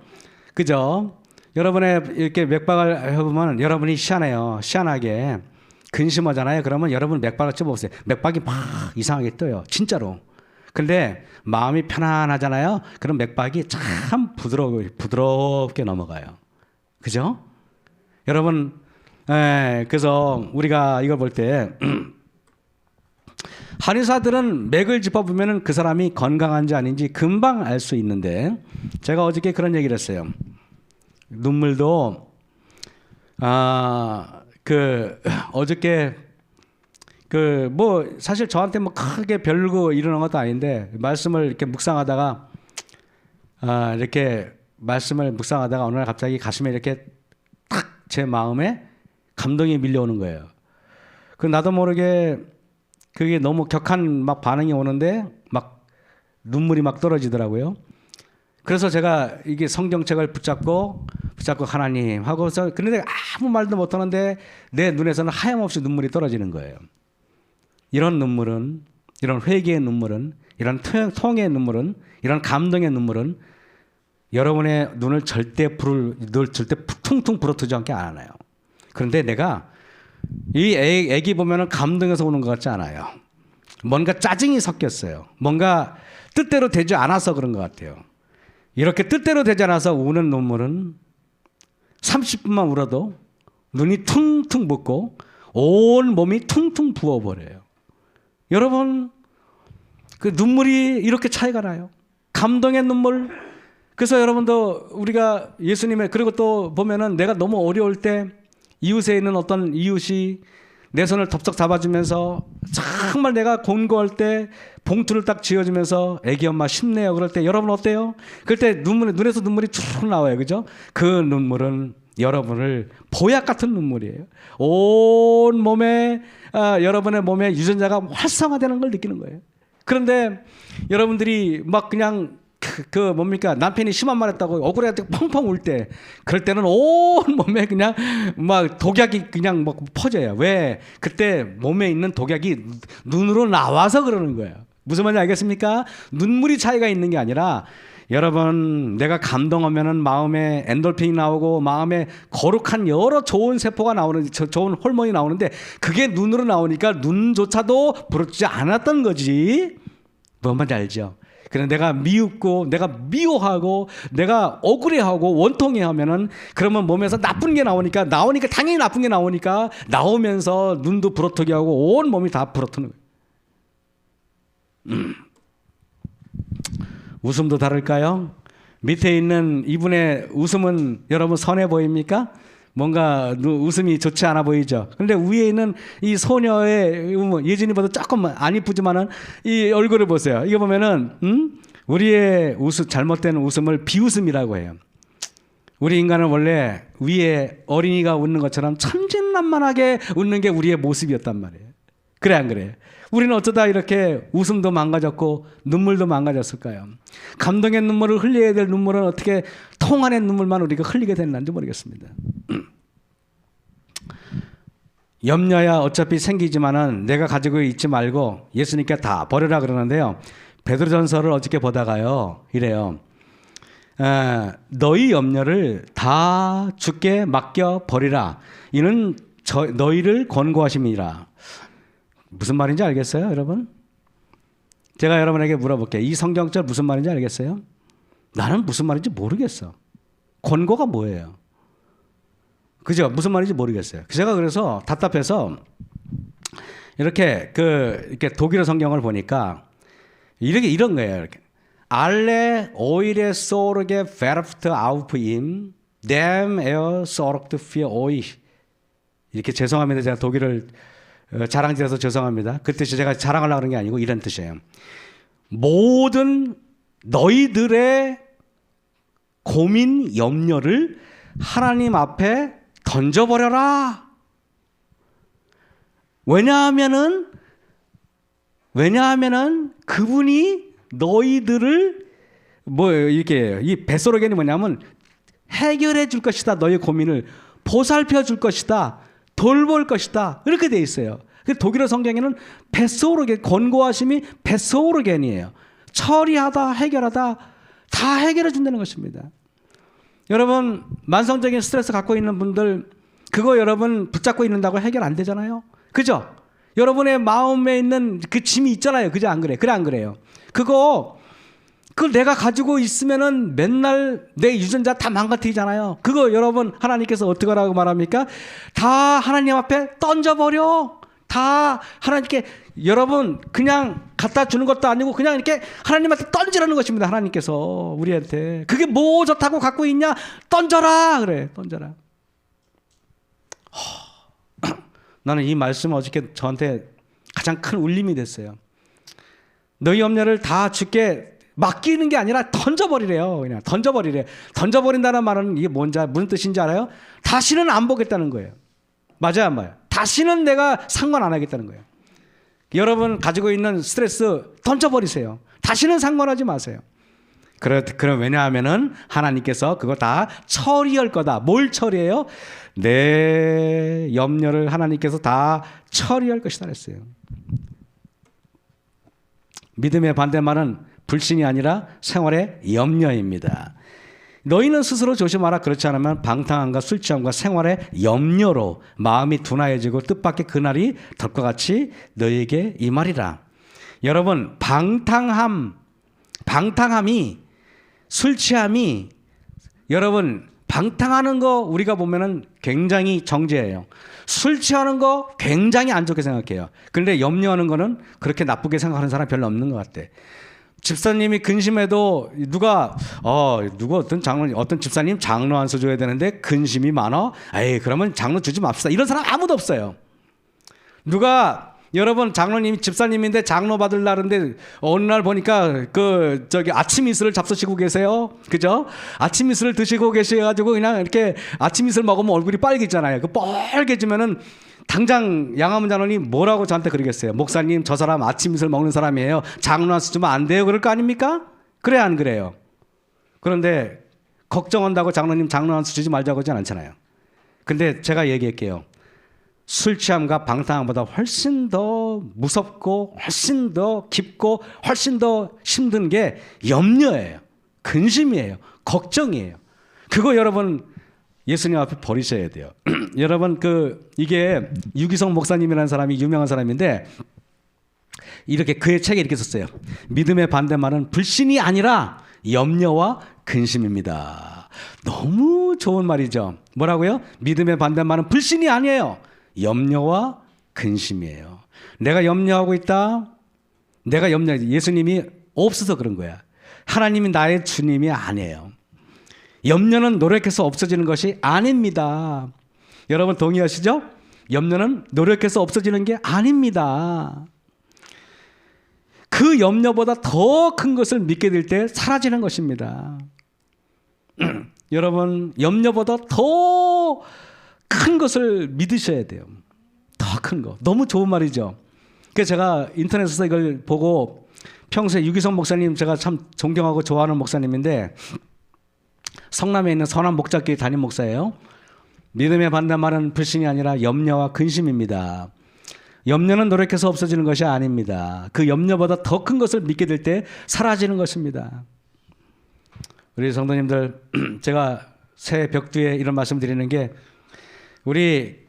그죠? 여러분의 이렇게 맥박을 해보면 여러분이 희한하게 근심하잖아요. 그러면 여러분 맥박을 찝어보세요. 맥박이 막 이상하게 떠요. 진짜로. 근데 마음이 편안하잖아요. 그럼 맥박이 참 부드럽게 넘어가요. 그죠? 여러분, 그래서 우리가 이걸 볼 때 한의사들은 맥을 짚어보면 그 사람이 건강한지 아닌지 금방 알 수 있는데 제가 어저께 그런 얘기를 했어요. 눈물도 어저께 사실 저한테 뭐 크게 별거 일어난 것도 아닌데 말씀을 이렇게 묵상하다가 이렇게 말씀을 묵상하다가 어느 날 갑자기 가슴에 이렇게 탁 제 마음에 감동이 밀려오는 거예요. 그 나도 모르게 그게 너무 격한 막 반응이 오는데 막 눈물이 막 떨어지더라고요. 그래서 제가 이게 성경책을 붙잡고 하나님 하고서 그런데 아무 말도 못 하는데 내 눈에서는 하염없이 눈물이 떨어지는 거예요. 이런 눈물은, 이런 회개의 눈물은, 이런 통의 눈물은, 이런 감동의 눈물은 여러분의 눈을 절대 퉁퉁 부러뜨지 않게 안 하나요. 그런데 내가 이 애기 보면은 감동해서 우는 것 같지 않아요. 뭔가 짜증이 섞였어요. 뭔가 뜻대로 되지 않아서 그런 것 같아요. 이렇게 뜻대로 되지 않아서 우는 눈물은 30분만 울어도 눈이 퉁퉁 붓고 온 몸이 퉁퉁 부어버려요. 여러분, 그 눈물이 이렇게 차이가 나요. 감동의 눈물. 그래서 여러분도 우리가 예수님의, 그리고 또 보면은 내가 너무 어려울 때 이웃에 있는 어떤 이웃이 내 손을 덥석 잡아주면서 정말 내가 곤고할 때 봉투를 딱 쥐어주면서 애기 엄마 힘내요. 그럴 때 여러분 어때요? 그럴 때 눈에서 눈물이 쭉 나와요. 그죠? 그 눈물은 여러분을 보약 같은 눈물이에요. 온 몸에 여러분의 몸에 유전자가 활성화되는 걸 느끼는 거예요. 그런데 여러분들이 막 그냥 남편이 심한 말 했다고 억울해가지고 펑펑 울 때, 그럴 때는 온 몸에 그냥 막 독약이 그냥 막 퍼져요. 왜? 그때 몸에 있는 독약이 눈으로 나와서 그러는 거예요. 무슨 말인지 알겠습니까? 눈물이 차이가 있는 게 아니라, 여러분, 내가 감동하면은 마음에 엔돌핀이 나오고 마음에 거룩한 여러 좋은 세포가 나오는, 좋은 호르몬이 나오는데 그게 눈으로 나오니까 눈조차도 부러지지 않았던 거지. 뭔 말인지 알죠? 그래, 내가 미흡고 내가 미워하고 내가 억울해하고 원통해하면은 그러면 몸에서 나쁜 게 나오니까 당연히 나쁜 게 나오면서 눈도 부러뜨게 하고 온 몸이 다 부러뜨는 거예요. 웃음도 다를까요? 밑에 있는 이분의 웃음은 여러분 선해 보입니까? 뭔가 웃음이 좋지 않아 보이죠. 그런데 위에 있는 이 소녀의 예진이보다 조금 안 이쁘지만은 이 얼굴을 보세요. 이거 보면은 우리의 잘못된 웃음을 비웃음이라고 해요. 우리 인간은 원래 위에 어린이가 웃는 것처럼 천진난만하게 웃는 게 우리의 모습이었단 말이에요. 그래 안 그래요? 우리는 어쩌다 이렇게 웃음도 망가졌고 눈물도 망가졌을까요? 감동의 눈물을 흘려야 될 눈물은 어떻게 통안의 눈물만 우리가 흘리게 됐는지 모르겠습니다. 염려야 어차피 생기지만은 내가 가지고 있지 말고 예수님께 다 버려라 그러는데요. 베드로전서를 어저께 보다가요, 이래요. 너희 염려를 다 주께 맡겨 버리라. 이는 너희를 권고하심이라. 무슨 말인지 알겠어요, 여러분? 제가 여러분에게 물어볼게요. 이 성경절 무슨 말인지 알겠어요? 나는 무슨 말인지 모르겠어. 권고가 뭐예요? 그죠? 무슨 말인지 모르겠어요. 제가 그래서 답답해서 이렇게 독일어 성경을 보니까 이런 거예요. 이렇게. Alle eure Sorge werft auf ihm, dem er sorgt für euch. 이렇게 죄송합니다. 제가 독일을 자랑질해서 죄송합니다. 그 뜻이 제가 자랑하려고 그런 게 아니고 이런 뜻이에요. 모든 너희들의 고민, 염려를 하나님 앞에 던져버려라. 왜냐하면은 그분이 너희들을 이렇게 이 베소로겐이 뭐냐면 해결해 줄 것이다. 너희 고민을 보살펴 줄 것이다. 돌볼 것이다. 이렇게 돼 있어요. 독일어 성경에는 베소로겐, 권고하심이 베소로겐이에요. 처리하다, 해결하다, 다 해결해 준다는 것입니다. 여러분, 만성적인 스트레스 갖고 있는 분들, 그거 여러분 붙잡고 있는다고 해결 안 되잖아요. 그죠? 여러분의 마음에 있는 그 짐이 있잖아요. 그죠? 안 그래? 그래, 안 그래요? 그걸 내가 가지고 있으면은 맨날 내 유전자 다 망가뜨리잖아요. 그거 여러분 하나님께서 어떻게 하라고 말합니까? 다 하나님 앞에 던져버려. 다 하나님께 여러분 그냥 갖다 주는 것도 아니고 그냥 이렇게 하나님한테 던지라는 것입니다. 하나님께서 우리한테. 그게 뭐 좋다고 갖고 있냐? 던져라. 그래. 던져라. 나는 이 말씀 어저께 저한테 가장 큰 울림이 됐어요. 너희 염려를 다 주께 맡기는 게 아니라 던져버리래요. 그냥 던져버리래. 던져버린다는 말은 이게 무슨 뜻인지 알아요? 다시는 안 보겠다는 거예요. 맞아요, 안 맞아요? 다시는 내가 상관 안 하겠다는 거예요. 여러분 가지고 있는 스트레스 던져버리세요. 다시는 상관하지 마세요. 그럼 왜냐하면은 하나님께서 그거 다 처리할 거다. 뭘 처리해요? 내 염려를 하나님께서 다 처리할 것이다 그랬어요. 믿음의 반대말은 불신이 아니라 생활의 염려입니다. 너희는 스스로 조심하라. 그렇지 않으면 방탕함과 술 취함과 생활의 염려로 마음이 둔하여지고 뜻밖의 그날이 덕과 같이 너희에게 임하리라. 여러분, 방탕함이 술 취함이 여러분 방탕하는 거 우리가 보면은 굉장히 정죄예요. 술 취하는 거 굉장히 안 좋게 생각해요. 그런데 염려하는 거는 그렇게 나쁘게 생각하는 사람 별로 없는 것 같아. 집사님이 근심해도 누가 어떤 집사님 장로 안 써줘야 되는데 근심이 많아? 에이 그러면 장로 주지 맙시다. 이런 사람 아무도 없어요. 여러분 장로님이 집사님인데 장로 받을 날인데 어느 날 보니까 아침 이슬을 잡수시고 계세요. 그죠? 아침 이슬을 드시고 계셔가지고 그냥 이렇게 아침 이슬 먹으면 얼굴이 빨개지잖아요. 그 빨개지면은 당장 양화문 장로님 뭐라고 저한테 그러겠어요? 목사님 저 사람 아침 이슬 먹는 사람이에요. 장로 안 쓰면 안 돼요. 그럴 거 아닙니까? 그래 안 그래요? 그런데 걱정한다고 장로님 장로 안 쓰지 말자고 하진 않잖아요. 근데 제가 얘기할게요. 술 취함과 방탕함보다 훨씬 더 무섭고 훨씬 더 깊고 훨씬 더 힘든 게 염려예요. 근심이에요. 걱정이에요. 그거 여러분 예수님 앞에 버리셔야 돼요. 여러분 이게 유기성 목사님이라는 사람이 유명한 사람인데 이렇게 그의 책에 이렇게 썼어요. 믿음의 반대말은 불신이 아니라 염려와 근심입니다. 너무 좋은 말이죠. 뭐라고요? 믿음의 반대말은 불신이 아니에요. 염려와 근심이에요. 내가 염려하고 있다. 예수님이 없어서 그런 거야. 하나님이 나의 주님이 아니에요. 염려는 노력해서 없어지는 것이 아닙니다. 여러분 동의하시죠? 염려는 노력해서 없어지는 게 아닙니다. 그 염려보다 더 큰 것을 믿게 될 때 사라지는 것입니다. 여러분 염려보다 더 큰 것을 믿으셔야 돼요. 더 큰 거. 너무 좋은 말이죠. 그래서 제가 인터넷에서 이걸 보고 평소에 유기성 목사님 제가 참 존경하고 좋아하는 목사님인데 성남에 있는 선한 목자교회 담임 목사예요. 믿음의 반대말은 불신이 아니라 염려와 근심입니다. 염려는 노력해서 없어지는 것이 아닙니다. 그 염려보다 더 큰 것을 믿게 될 때 사라지는 것입니다. 우리 성도님들 제가 새 벽두에 이런 말씀 드리는 게 우리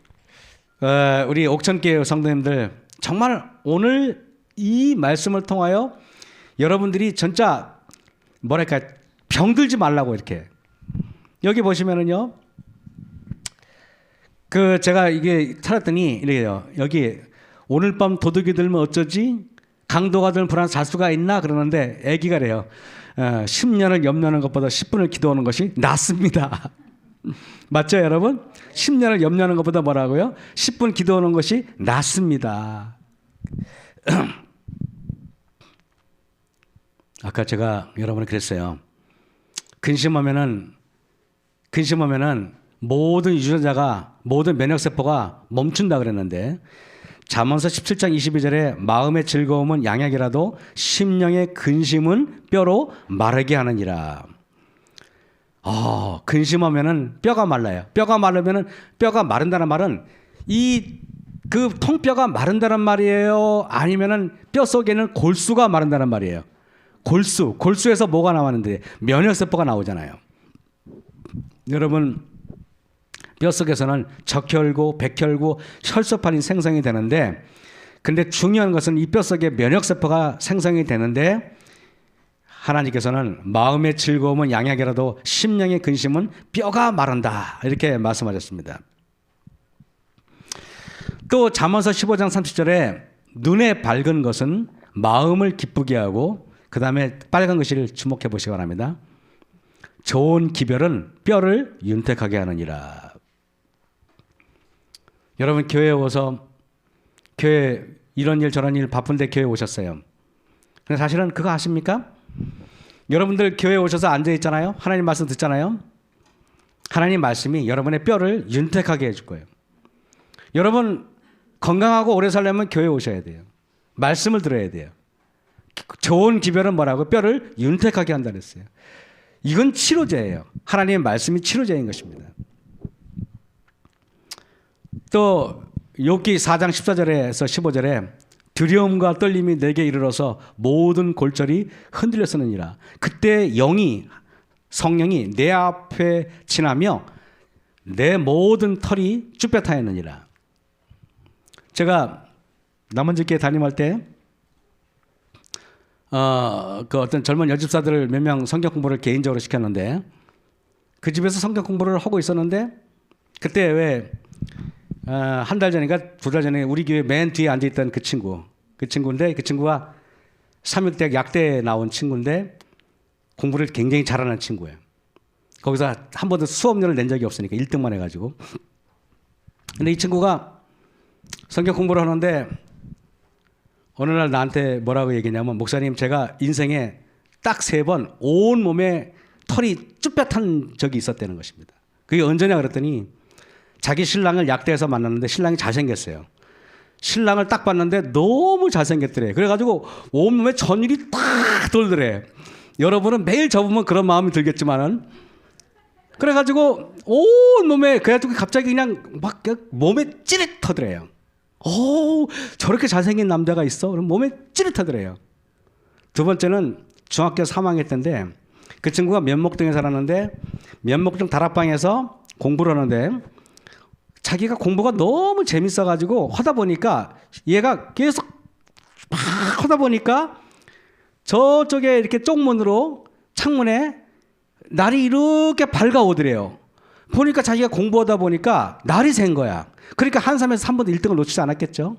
옥천교회 성도님들 정말 오늘 이 말씀을 통하여 여러분들이 진짜 뭐랄까 병들지 말라고 이렇게 여기 보시면은요. 그 제가 이게 찾았더니 이래요. 여기 오늘 밤 도둑이 들면 어쩌지? 강도가 들면 불안 잘 수가 있나? 그러는데 애기가 래요. 10년을 염려하는 것보다 10분을 기도하는 것이 낫습니다. 맞죠, 여러분? 10년을 염려하는 것보다 뭐라고요? 10분 기도하는 것이 낫습니다. 아까 제가 여러분이 그랬어요. 근심하면은 모든 유전자가 모든 면역세포가 멈춘다 그랬는데 잠언서 17장 22절에 마음의 즐거움은 양약이라도 심령의 근심은 뼈로 마르게 하느니라. 근심하면은 뼈가 말라요. 뼈가 마르면은 뼈가 마른다는 말은 그 통뼈가 마른다는 말이에요. 아니면은 뼈 속에는 골수가 마른다는 말이에요. 골수에서 뭐가 나왔는데 면역세포가 나오잖아요. 여러분 뼛속에서는 적혈구, 백혈구, 혈소판이 생성이 되는데 근데 중요한 것은 이 뼛속에 면역세포가 생성이 되는데 하나님께서는 마음의 즐거움은 양약이라도 심령의 근심은 뼈가 마른다 이렇게 말씀하셨습니다. 또 잠언서 15장 30절에 눈에 밝은 것은 마음을 기쁘게 하고 그 다음에 빨간 글씨를 주목해 보시기 바랍니다. 좋은 기별은 뼈를 윤택하게 하느니라. 여러분 교회에 오서 교회 이런 일 저런 일 바쁜데 교회에 오셨어요. 근데 사실은 그거 아십니까? 여러분들 교회에 오셔서 앉아 있잖아요. 하나님 말씀 듣잖아요. 하나님 말씀이 여러분의 뼈를 윤택하게 해줄 거예요. 여러분 건강하고 오래 살려면 교회에 오셔야 돼요. 말씀을 들어야 돼요. 좋은 기별은 뭐라고? 뼈를 윤택하게 한다 그랬어요. 이건 치료제예요. 하나님의 말씀이 치료제인 것입니다. 또 욥기 4장 14절에서 15절에 두려움과 떨림이 내게 이르러서 모든 골절이 흔들렸으니라. 그때 성령이 내 앞에 지나며 내 모든 털이 쭈뼛하였느니라. 제가 남원집교회 담임할 때 그 어떤 젊은 여집사들 몇 명 성경 공부를 개인적으로 시켰는데 그 집에서 성경 공부를 하고 있었는데 그때 왜 한 달 전인가 두 달 전에 우리 교회 맨 뒤에 앉아있던 그 친구인데 그 친구가 3.1대학 약대에 나온 친구인데 공부를 굉장히 잘하는 친구예요. 거기서 한 번도 수업료를 낸 적이 없으니까 1등만 해가지고. 근데 이 친구가 성경 공부를 하는데 어느 날 나한테 뭐라고 얘기했냐면 목사님 제가 인생에 딱 3번 온몸에 털이 쭈뼛한 적이 있었다는 것입니다. 그게 언제냐 그랬더니 자기 신랑을 약대에서 만났는데 신랑이 잘생겼어요. 신랑을 딱 봤는데 너무 잘생겼더래. 그래가지고 온몸에 전율이 탁 돌더래. 여러분은 매일 접으면 그런 마음이 들겠지만은 그래가지고 온몸에 그래가지고 갑자기 그냥 막 몸에 찌릿하더래요. 오, 저렇게 잘생긴 남자가 있어? 그럼 몸에 찌릿하더래요. 두 번째는 중학교 3학년 때인데 그 친구가 면목동에 살았는데 면목동 다락방에서 공부를 하는데 자기가 공부가 너무 재밌어가지고 하다 보니까 얘가 계속 막 하다 보니까 저쪽에 이렇게 쪽문으로 창문에 날이 이렇게 밝아오더래요. 보니까 자기가 공부하다 보니까 날이 샌 거야. 그러니까 한3에서 3번도 1등을 놓치지 않았겠죠.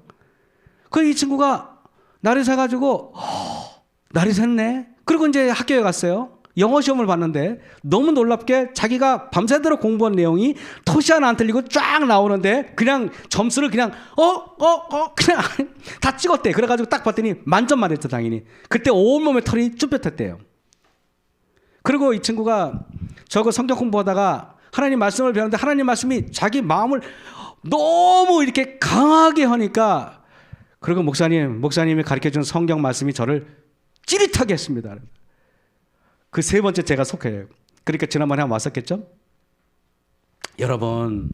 그래서 이 친구가 날이 새가지고 날이 샜네. 그리고 이제 학교에 갔어요. 영어 시험을 봤는데 너무 놀랍게 자기가 밤새도록 공부한 내용이 토시 하나 안 틀리고 쫙 나오는데 그냥 점수를 그냥 그냥 다 찍었대. 그래가지고 딱 봤더니 만점 맞았죠 당연히. 그때 온몸에 털이 쭈뼛했대요. 그리고 이 친구가 저거 성경 공부하다가 하나님 말씀을 배웠는데 하나님 말씀이 자기 마음을 너무 이렇게 강하게 하니까 그리고 목사님이 가르쳐준 성경 말씀이 저를 찌릿하게 했습니다. 그 3번째 제가 속해요. 그러니까 지난번에 한번 왔었겠죠? 여러분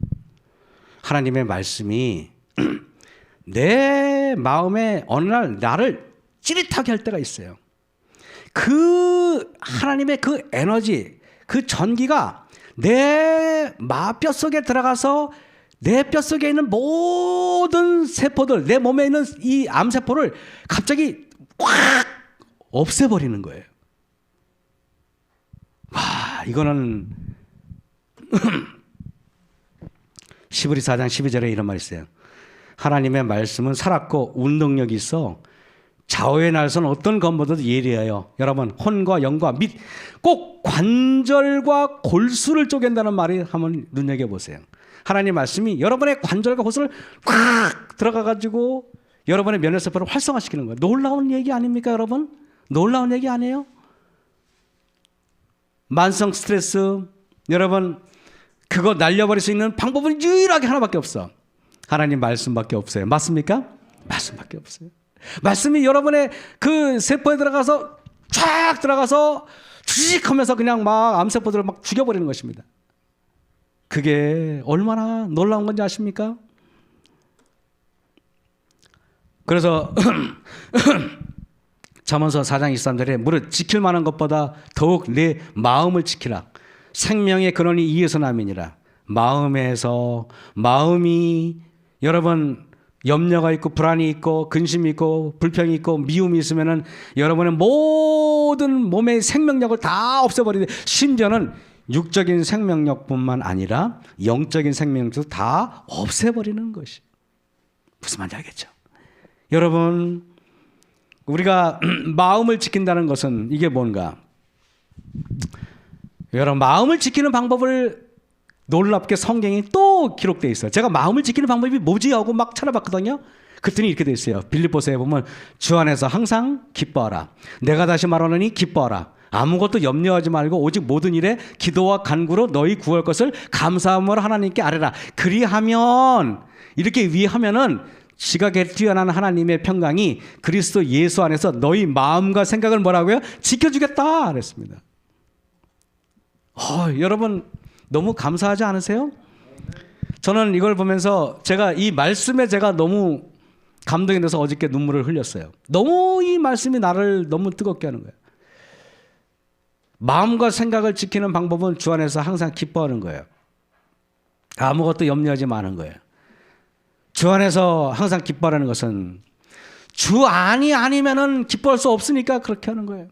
하나님의 말씀이 내 마음에 어느 날 나를 찌릿하게 할 때가 있어요. 그 하나님의 그 에너지 그 전기가 내 뼈속에 들어가서 내 뼛속에 있는 모든 세포들, 내 몸에 있는 이 암세포를 갑자기 확 없애버리는 거예요. 와, 이거는 시브리 4장 12절에 이런 말이 있어요. 하나님의 말씀은 살았고 운동력이 있어 좌우의 날선 어떤 것보다도 예리하여 여러분 혼과 영과 및 꼭 관절과 골수를 쪼갠다는 말이 한번 눈여겨보세요. 하나님 말씀이 여러분의 관절과 골수를 꽉 들어가가지고 여러분의 면역세포를 활성화시키는 거예요. 놀라운 얘기 아닙니까 여러분? 놀라운 얘기 아니에요? 만성 스트레스 여러분 그거 날려버릴 수 있는 방법은 유일하게 하나밖에 없어. 하나님 말씀밖에 없어요. 맞습니까? 말씀밖에 없어요. 말씀이 여러분의 그 세포에 들어가서 쫙 들어가서 주식하면서 그냥 막 암세포들을 막 죽여버리는 것입니다. 그게 얼마나 놀라운 건지 아십니까? 그래서 잠언서 4장 23절에 무릇 지킬 만한 것보다 더욱 내 마음을 지키라. 생명의 근원이 이에서 남이니라. 마음이 여러분 염려가 있고 불안이 있고 근심이 있고 불평이 있고 미움이 있으면은 여러분의 모든 몸의 생명력을 다 없애버리는데 심지어는 육적인 생명력뿐만 아니라 영적인 생명력도 다 없애버리는 것이 무슨 말인지 알겠죠? 여러분 우리가 마음을 지킨다는 것은 이게 뭔가? 여러분 마음을 지키는 방법을 놀랍게 성경이 또 기록되어 있어요. 제가 마음을 지키는 방법이 뭐지 하고 막 찾아봤거든요. 그랬더니 이렇게 되어 있어요. 빌립보서에 보면 주 안에서 항상 기뻐하라. 내가 다시 말하노니 기뻐하라. 아무것도 염려하지 말고 오직 모든 일에 기도와 간구로 너희 구할 것을 감사함으로 하나님께 아뢰라. 그리하면 이렇게 위하면은 지각에 뛰어난 하나님의 평강이 그리스도 예수 안에서 너희 마음과 생각을 뭐라고요? 지켜주겠다 그랬습니다. 여러분 너무 감사하지 않으세요? 저는 이걸 보면서 제가 이 말씀에 제가 너무 감동이 돼서 어저께 눈물을 흘렸어요. 너무 이 말씀이 나를 너무 뜨겁게 하는 거예요. 마음과 생각을 지키는 방법은 주 안에서 항상 기뻐하는 거예요. 아무것도 염려하지 마는 거예요. 주 안에서 항상 기뻐하는 것은 주 안이 아니면은 기뻐할 수 없으니까 그렇게 하는 거예요.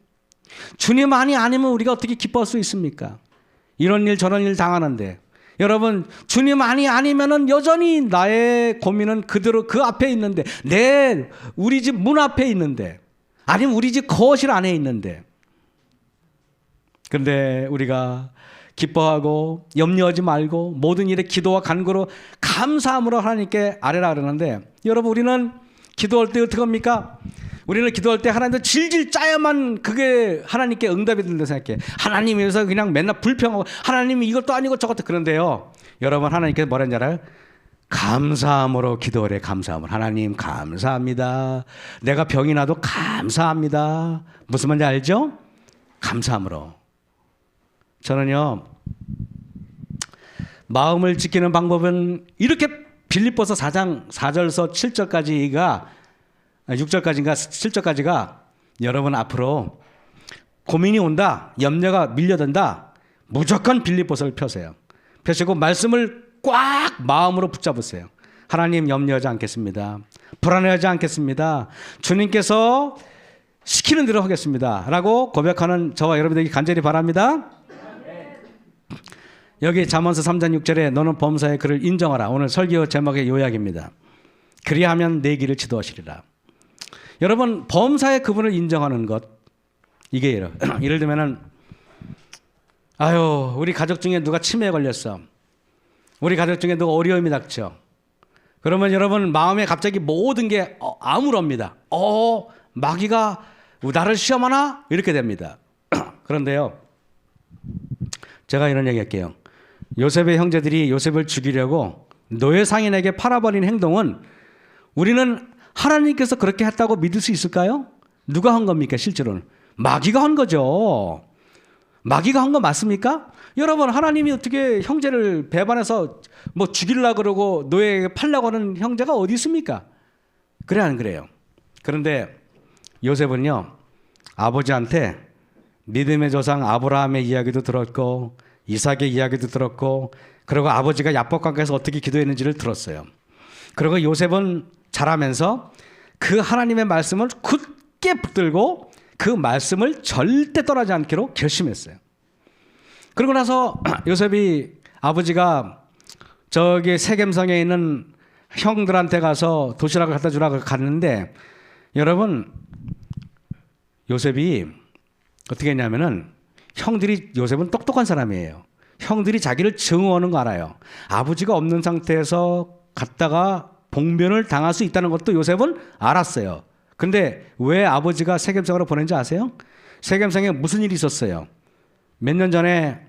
주님 안이 아니면 우리가 어떻게 기뻐할 수 있습니까? 이런 일 저런 일 당하는데 여러분 주님 안이 아니면은 여전히 나의 고민은 그대로 그 앞에 있는데 우리 집 문 앞에 있는데 아니면 우리 집 거실 안에 있는데 그런데 우리가 기뻐하고 염려하지 말고 모든 일에 기도와 간구로 감사함으로 하나님께 아뢰라 그러는데 여러분 우리는 기도할 때 어떻게 합니까? 우리는 기도할 때 하나님도 질질 짜야만 그게 하나님께 응답이 된다 생각해. 하나님에서 그냥 맨날 불평하고 하나님이 이것도 아니고 저것도 그런데요. 여러분 하나님께서 뭐라 했는지 알아요? 감사함으로 기도하래. 감사함으로. 하나님 감사합니다. 내가 병이 나도 감사합니다. 무슨 말인지 알죠? 감사함으로. 저는요 마음을 지키는 방법은 이렇게 빌립보서 4장 4절서 7절까지가 6절까지인가 7절까지가 여러분 앞으로 고민이 온다 염려가 밀려든다 무조건 빌립보서를 펴세요. 펴시고 말씀을 꽉 마음으로 붙잡으세요. 하나님 염려하지 않겠습니다. 불안해하지 않겠습니다. 주님께서 시키는 대로 하겠습니다 라고 고백하는 저와 여러분들에게 간절히 바랍니다. 여기 잠언서 3장 6절에 너는 범사의 그를 인정하라. 오늘 설교 제목의 요약입니다. 그리하면 내 길을 지도하시리라. 여러분 범사의 그분을 인정하는 것 이게 예를 들면은 우리 가족 중에 누가 치매에 걸렸어. 우리 가족 중에 누가 어려움이 닥쳐. 그러면 여러분 마음에 갑자기 모든 게 암울합니다. 마귀가 나를 시험하나? 이렇게 됩니다. 그런데요 제가 이런 얘기 할게요. 요셉의 형제들이 요셉을 죽이려고 노예 상인에게 팔아버린 행동은 우리는 하나님께서 그렇게 했다고 믿을 수 있을까요? 누가 한 겁니까 실제로는? 마귀가 한 거죠. 마귀가 한 거 맞습니까? 여러분 하나님이 어떻게 형제를 배반해서 뭐 죽이려고 그러고 노예에게 팔려고 하는 형제가 어디 있습니까? 그래 안 그래요? 그런데 요셉은요 아버지한테 믿음의 조상 아브라함의 이야기도 들었고 이삭의 이야기도 들었고, 그리고 아버지가 야복강가에서 어떻게 기도했는지를 들었어요. 그리고 요셉은 자라면서 그 하나님의 말씀을 굳게 붙들고 그 말씀을 절대 떠나지 않기로 결심했어요. 그러고 나서 요셉이 아버지가 저기 세겜성에 있는 형들한테 가서 도시락을 갖다 주라고 갔는데, 여러분 요셉이 어떻게 했냐면은, 형들이, 요셉은 똑똑한 사람이에요. 형들이 자기를 증오하는 거 알아요. 아버지가 없는 상태에서 갔다가 봉변을 당할 수 있다는 것도 요셉은 알았어요. 근데 왜 아버지가 세겜성으로 보낸지 아세요? 세겜성에 무슨 일이 있었어요? 몇 년 전에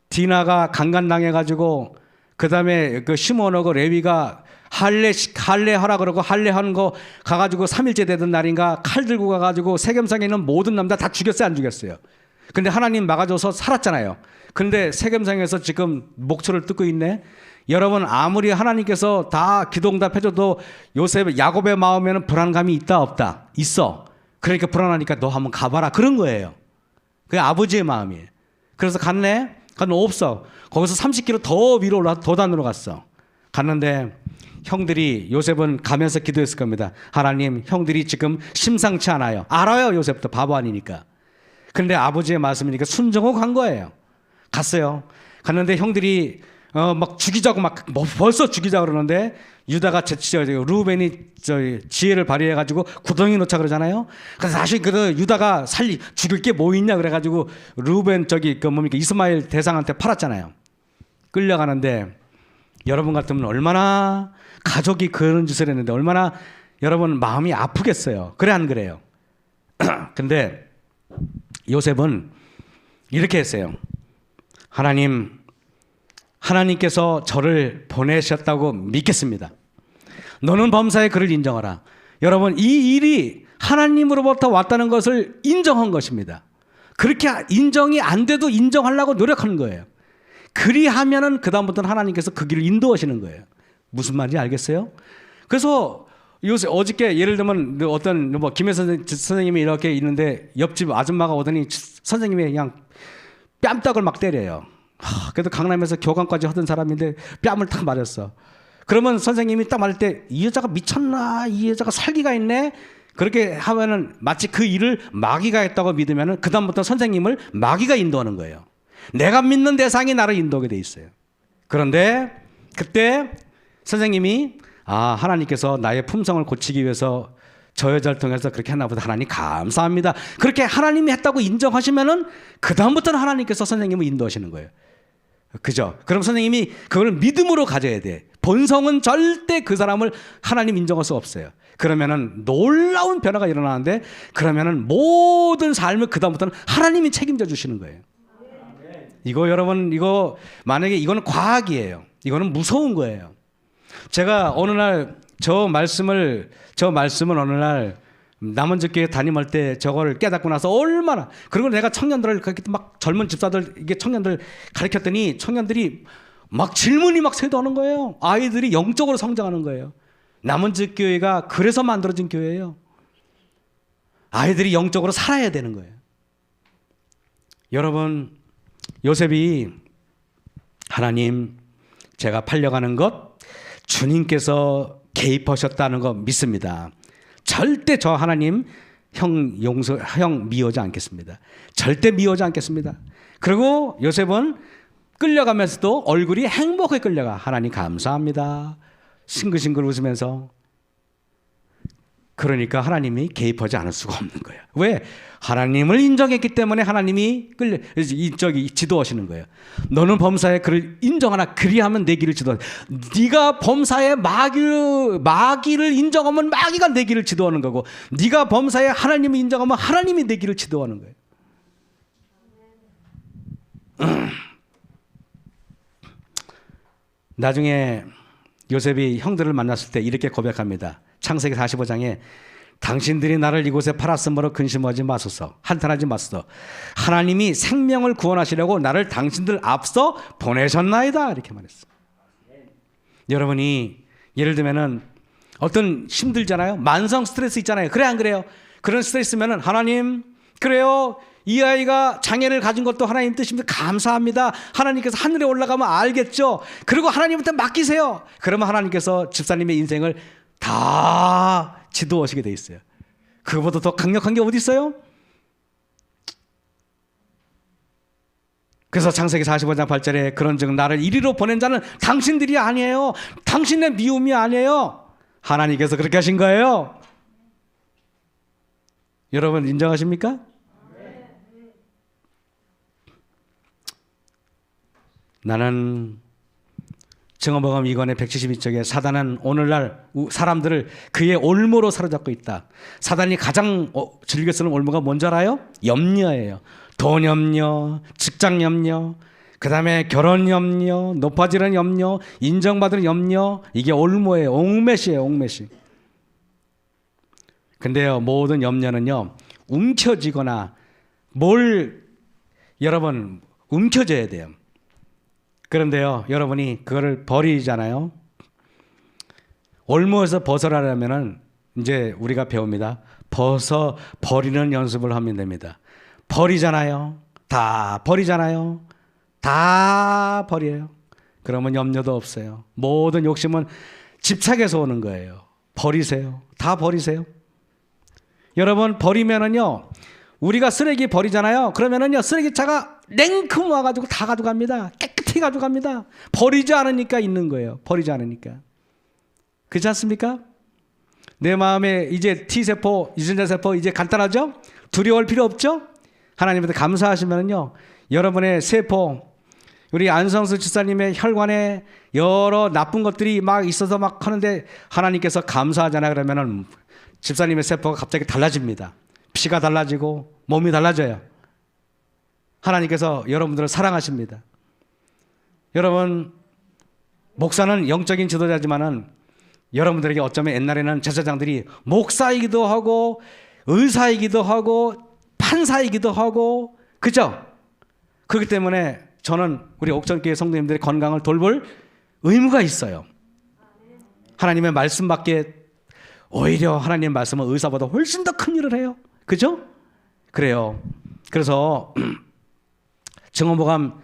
디나가 강간당해가지고, 그 다음에 그 시몬하고 레위가 할례 하라 그러고 할례하는 거 가가지고 3일째 되던 날인가 칼 들고 가가지고 세겜성에 있는 모든 남자 다 죽였어요, 안 죽였어요? 근데 하나님 막아줘서 살았잖아요. 근데 세겜성에서 지금 목초를 뜯고 있네. 여러분, 아무리 하나님께서 다 기도응답해줘도 요셉, 야곱의 마음에는 불안감이 있다 없다? 있어. 그러니까 불안하니까 너 한번 가봐라, 그런 거예요. 그게 아버지의 마음이에요. 그래서 갔네. 갔는데 없어. 거기서 30km 더 위로 올라 도단으로 갔어. 갔는데 형들이, 요셉은 가면서 기도했을 겁니다. 하나님, 형들이 지금 심상치 않아요. 알아요, 요셉도 바보 아니니까. 근데 아버지의 말씀이니까 순종하고 간 거예요. 갔어요. 갔는데 형들이 막 죽이자고 막 벌써 죽이자 그러는데, 유다가 루벤이 지혜를 발휘해가지고 구덩이 놓자 그러잖아요. 그래서 다시 유다가 죽일 게 뭐 있냐 그래가지고 루벤 이스마엘 대상한테 팔았잖아요. 끌려가는데, 여러분 같으면 얼마나 가족이 그런 짓을 했는데 얼마나 여러분 마음이 아프겠어요. 그래 안 그래요? 근데 요셉은 이렇게 했어요. 하나님께서 저를 보내셨다고 믿겠습니다. 너는 범사에 그를 인정하라. 여러분, 이 일이 하나님으로부터 왔다는 것을 인정한 것입니다. 그렇게 인정이 안 돼도 인정하려고 노력하는 거예요. 그리하면은 그다음부터는 하나님께서 그 길을 인도하시는 거예요. 무슨 말인지 알겠어요? 그래서 요새 어저께 예를 들면 어떤 김혜 선생님이 이렇게 있는데 옆집 아줌마가 오더니 선생님이 그냥 뺨떡을 막 때려요. 그래도 강남에서 교감까지 하던 사람인데 뺨을 탁 맞았어. 그러면 선생님이 딱 맞을 때, 이 여자가 미쳤나? 이 여자가 살기가 있네? 그렇게 하면은 마치 그 일을 마귀가 했다고 믿으면은 그다음부터 선생님을 마귀가 인도하는 거예요. 내가 믿는 대상이 나를 인도하게 돼 있어요. 그런데 그때 선생님이, 하나님께서 나의 품성을 고치기 위해서 저 여자를 통해서 그렇게 했나 보다. 하나님 감사합니다. 그렇게 하나님이 했다고 인정하시면은 그다음부터는 하나님께서 선생님을 인도하시는 거예요. 그죠? 그럼 선생님이 그걸 믿음으로 가져야 돼. 본성은 절대 그 사람을 하나님 인정할 수 없어요. 그러면은 놀라운 변화가 일어나는데, 그러면은 모든 삶을 그다음부터는 하나님이 책임져 주시는 거예요. 이거 여러분, 이거 만약에 이거는 과학이에요. 이거는 무서운 거예요. 제가 어느 날 저 말씀은 어느 날 남원주교회 담임할 때 저걸 깨닫고 나서 얼마나, 그리고 내가 청년들을 그렇게 막 젊은 집사들, 이게 청년들 가르쳤더니 청년들이 막 질문이 막 쇄도하는 거예요. 아이들이 영적으로 성장하는 거예요. 남원주교회가 그래서 만들어진 교회예요. 아이들이 영적으로 살아야 되는 거예요. 여러분, 요셉이 하나님, 제가 팔려가는 것 주님께서 개입하셨다는 거 믿습니다. 절대 저 하나님 형 미워하지 않겠습니다. 절대 미워하지 않겠습니다. 그리고 요셉은 끌려가면서도 얼굴이 행복하게 끌려가. 하나님 감사합니다. 싱글싱글 웃으면서. 그러니까 하나님이 개입하지 않을 수가 없는 거예요. 왜? 하나님을 인정했기 때문에 하나님이 지도하시는 거예요. 너는 범사에 그를 인정하나, 그리하면 내 길을 지도하라. 네가 범사에 마귀를 인정하면 마귀가 내 길을 지도하는 거고, 네가 범사에 하나님을 인정하면 하나님이 내 길을 지도하는 거예요. 나중에 요셉이 형들을 만났을 때 이렇게 고백합니다. 창세기 45장에 당신들이 나를 이곳에 팔았으므로 근심하지 마소서, 한탄하지 마소서. 하나님이 생명을 구원하시려고 나를 당신들 앞서 보내셨나이다, 이렇게 말했어요. 여러분이 예를 들면은 어떤 힘들잖아요. 만성 스트레스 있잖아요. 그래 안 그래요? 그런 스트레스면은 하나님, 그래요, 이 아이가 장애를 가진 것도 하나님 뜻입니다. 감사합니다. 하나님께서 하늘에 올라가면 알겠죠. 그리고 하나님한테 맡기세요. 그러면 하나님께서 집사님의 인생을 다 지도하시게 돼 있어요. 그거보다 더 강력한 게 어디 있어요? 그래서 창세기 45장 8절에 그런즉 나를 이리로 보낸 자는 당신들이 아니에요. 당신의 미움이 아니에요. 하나님께서 그렇게 하신 거예요. 여러분 인정하십니까? 나는 증언복음 2권의 172쪽에 사단은 오늘날 사람들을 그의 올무로 사로잡고 있다. 사단이 가장 즐겨 쓰는 올무가 뭔지 알아요? 염려예요. 돈 염려, 직장 염려, 그 다음에 결혼 염려, 높아지는 염려, 인정받는 염려. 이게 올무예요. 옥매시예요. 옥매시. 근데요, 모든 염려는요 움켜쥐거나 여러분 움켜져야 돼요. 그런데요, 여러분이 그거를 버리잖아요. 올무에서 벗어나려면은 이제 우리가 배웁니다. 버리는 연습을 하면 됩니다. 버리잖아요. 다 버리잖아요. 다 버려요. 그러면 염려도 없어요. 모든 욕심은 집착에서 오는 거예요. 버리세요. 다 버리세요. 여러분 버리면은요, 우리가 쓰레기 버리잖아요. 그러면은요, 쓰레기차가 냉큼 와가지고 다 가져갑니다. 깨끗이 가져갑니다. 버리지 않으니까 있는 거예요. 버리지 않으니까. 그렇지 않습니까? 내 마음에 이제 T세포, 유전자 세포 이제 간단하죠? 두려워할 필요 없죠? 하나님한테 감사하시면은요, 여러분의 세포, 우리 안성수 집사님의 혈관에 여러 나쁜 것들이 막 있어서 막 하는데 하나님께서 감사하잖아요. 그러면은 집사님의 세포가 갑자기 달라집니다. 피가 달라지고 몸이 달라져요. 하나님께서 여러분들을 사랑하십니다. 여러분, 목사는 영적인 지도자지만은 여러분들에게 어쩌면 옛날에는 제사장들이 목사이기도 하고 의사이기도 하고 판사이기도 하고, 그죠? 그렇기 때문에 저는 우리 옥천교회 성도님들의 건강을 돌볼 의무가 있어요. 하나님의 말씀밖에, 오히려 하나님의 말씀은 의사보다 훨씬 더 큰 일을 해요. 그죠? 그래요. 그래서 증언복음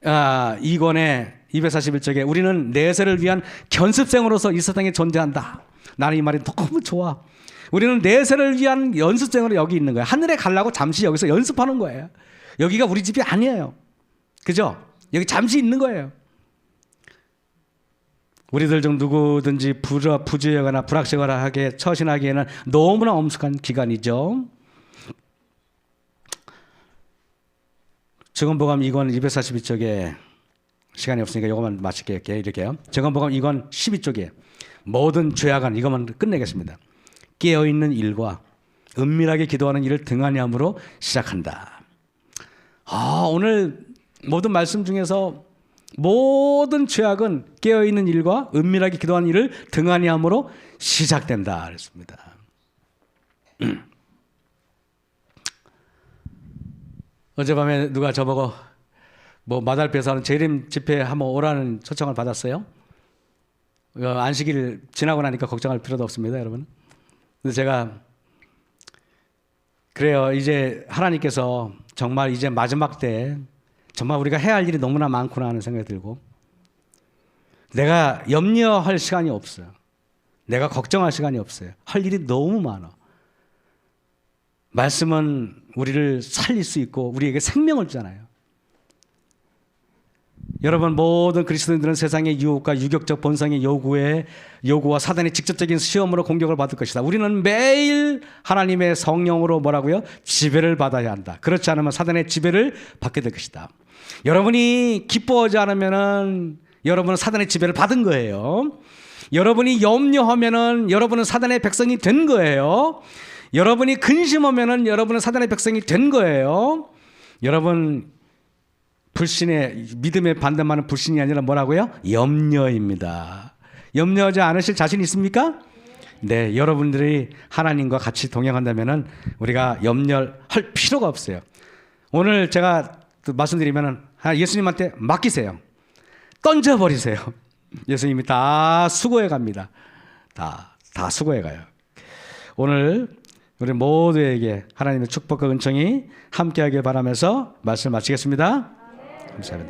2권의 241쪽에 우리는 내세를 위한 견습생으로서 이 세상에 존재한다. 나는 이 말이 너무 좋아. 우리는 내세를 위한 연습생으로 여기 있는 거예요. 하늘에 가려고 잠시 여기서 연습하는 거예요. 여기가 우리 집이 아니에요. 그죠? 여기 잠시 있는 거예요. 우리들 중 누구든지 부주의하거나 불확실하게 처신하기에는 너무나 엄숙한 기간이죠. 증언복음 2권 242쪽에 시간이 없으니까 이것만 마칠게요. 이렇게요. 증언복음 2권 12쪽에 모든 죄악은, 이것만 끝내겠습니다. 깨어있는 일과 은밀하게 기도하는 일을 등한히 함으로 시작한다. 오늘 모든 말씀 중에서 모든 죄악은 깨어있는 일과 은밀하게 기도하는 일을 등한히 함으로 시작된다 그랬습니다. 어젯밤에 누가 저보고 마달배에서 하는 재림 집회에 한번 오라는 초청을 받았어요. 안식일 지나고 나니까 걱정할 필요도 없습니다, 여러분. 근데 제가 그래요. 이제 하나님께서 정말 이제 마지막 때 정말 우리가 해야 할 일이 너무나 많구나 하는 생각이 들고, 내가 염려할 시간이 없어요. 내가 걱정할 시간이 없어요. 할 일이 너무 많아. 말씀은 우리를 살릴 수 있고 우리에게 생명을 주잖아요. 여러분, 모든 그리스도인들은 세상의 유혹과 유격적 본성의 요구와 사단의 직접적인 시험으로 공격을 받을 것이다. 우리는 매일 하나님의 성령으로 뭐라고요? 지배를 받아야 한다. 그렇지 않으면 사단의 지배를 받게 될 것이다. 여러분이 기뻐하지 않으면은 여러분은 사단의 지배를 받은 거예요. 여러분이 염려하면은 여러분은 사단의 백성이 된 거예요. 여러분이 근심하면은 여러분은 사단의 백성이 된 거예요. 여러분, 믿음의 반대말은 불신이 아니라 뭐라고요? 염려입니다. 염려하지 않으실 자신 있습니까? 네, 여러분들이 하나님과 같이 동행한다면은 우리가 염려할 필요가 없어요. 오늘 제가 말씀드리면은 예수님한테 맡기세요. 던져버리세요. 예수님이 다 수고해 갑니다. 다 수고해 가요. 오늘 우리 모두에게 하나님의 축복과 은총이 함께하길 바라면서 말씀 마치겠습니다. 감사합니다.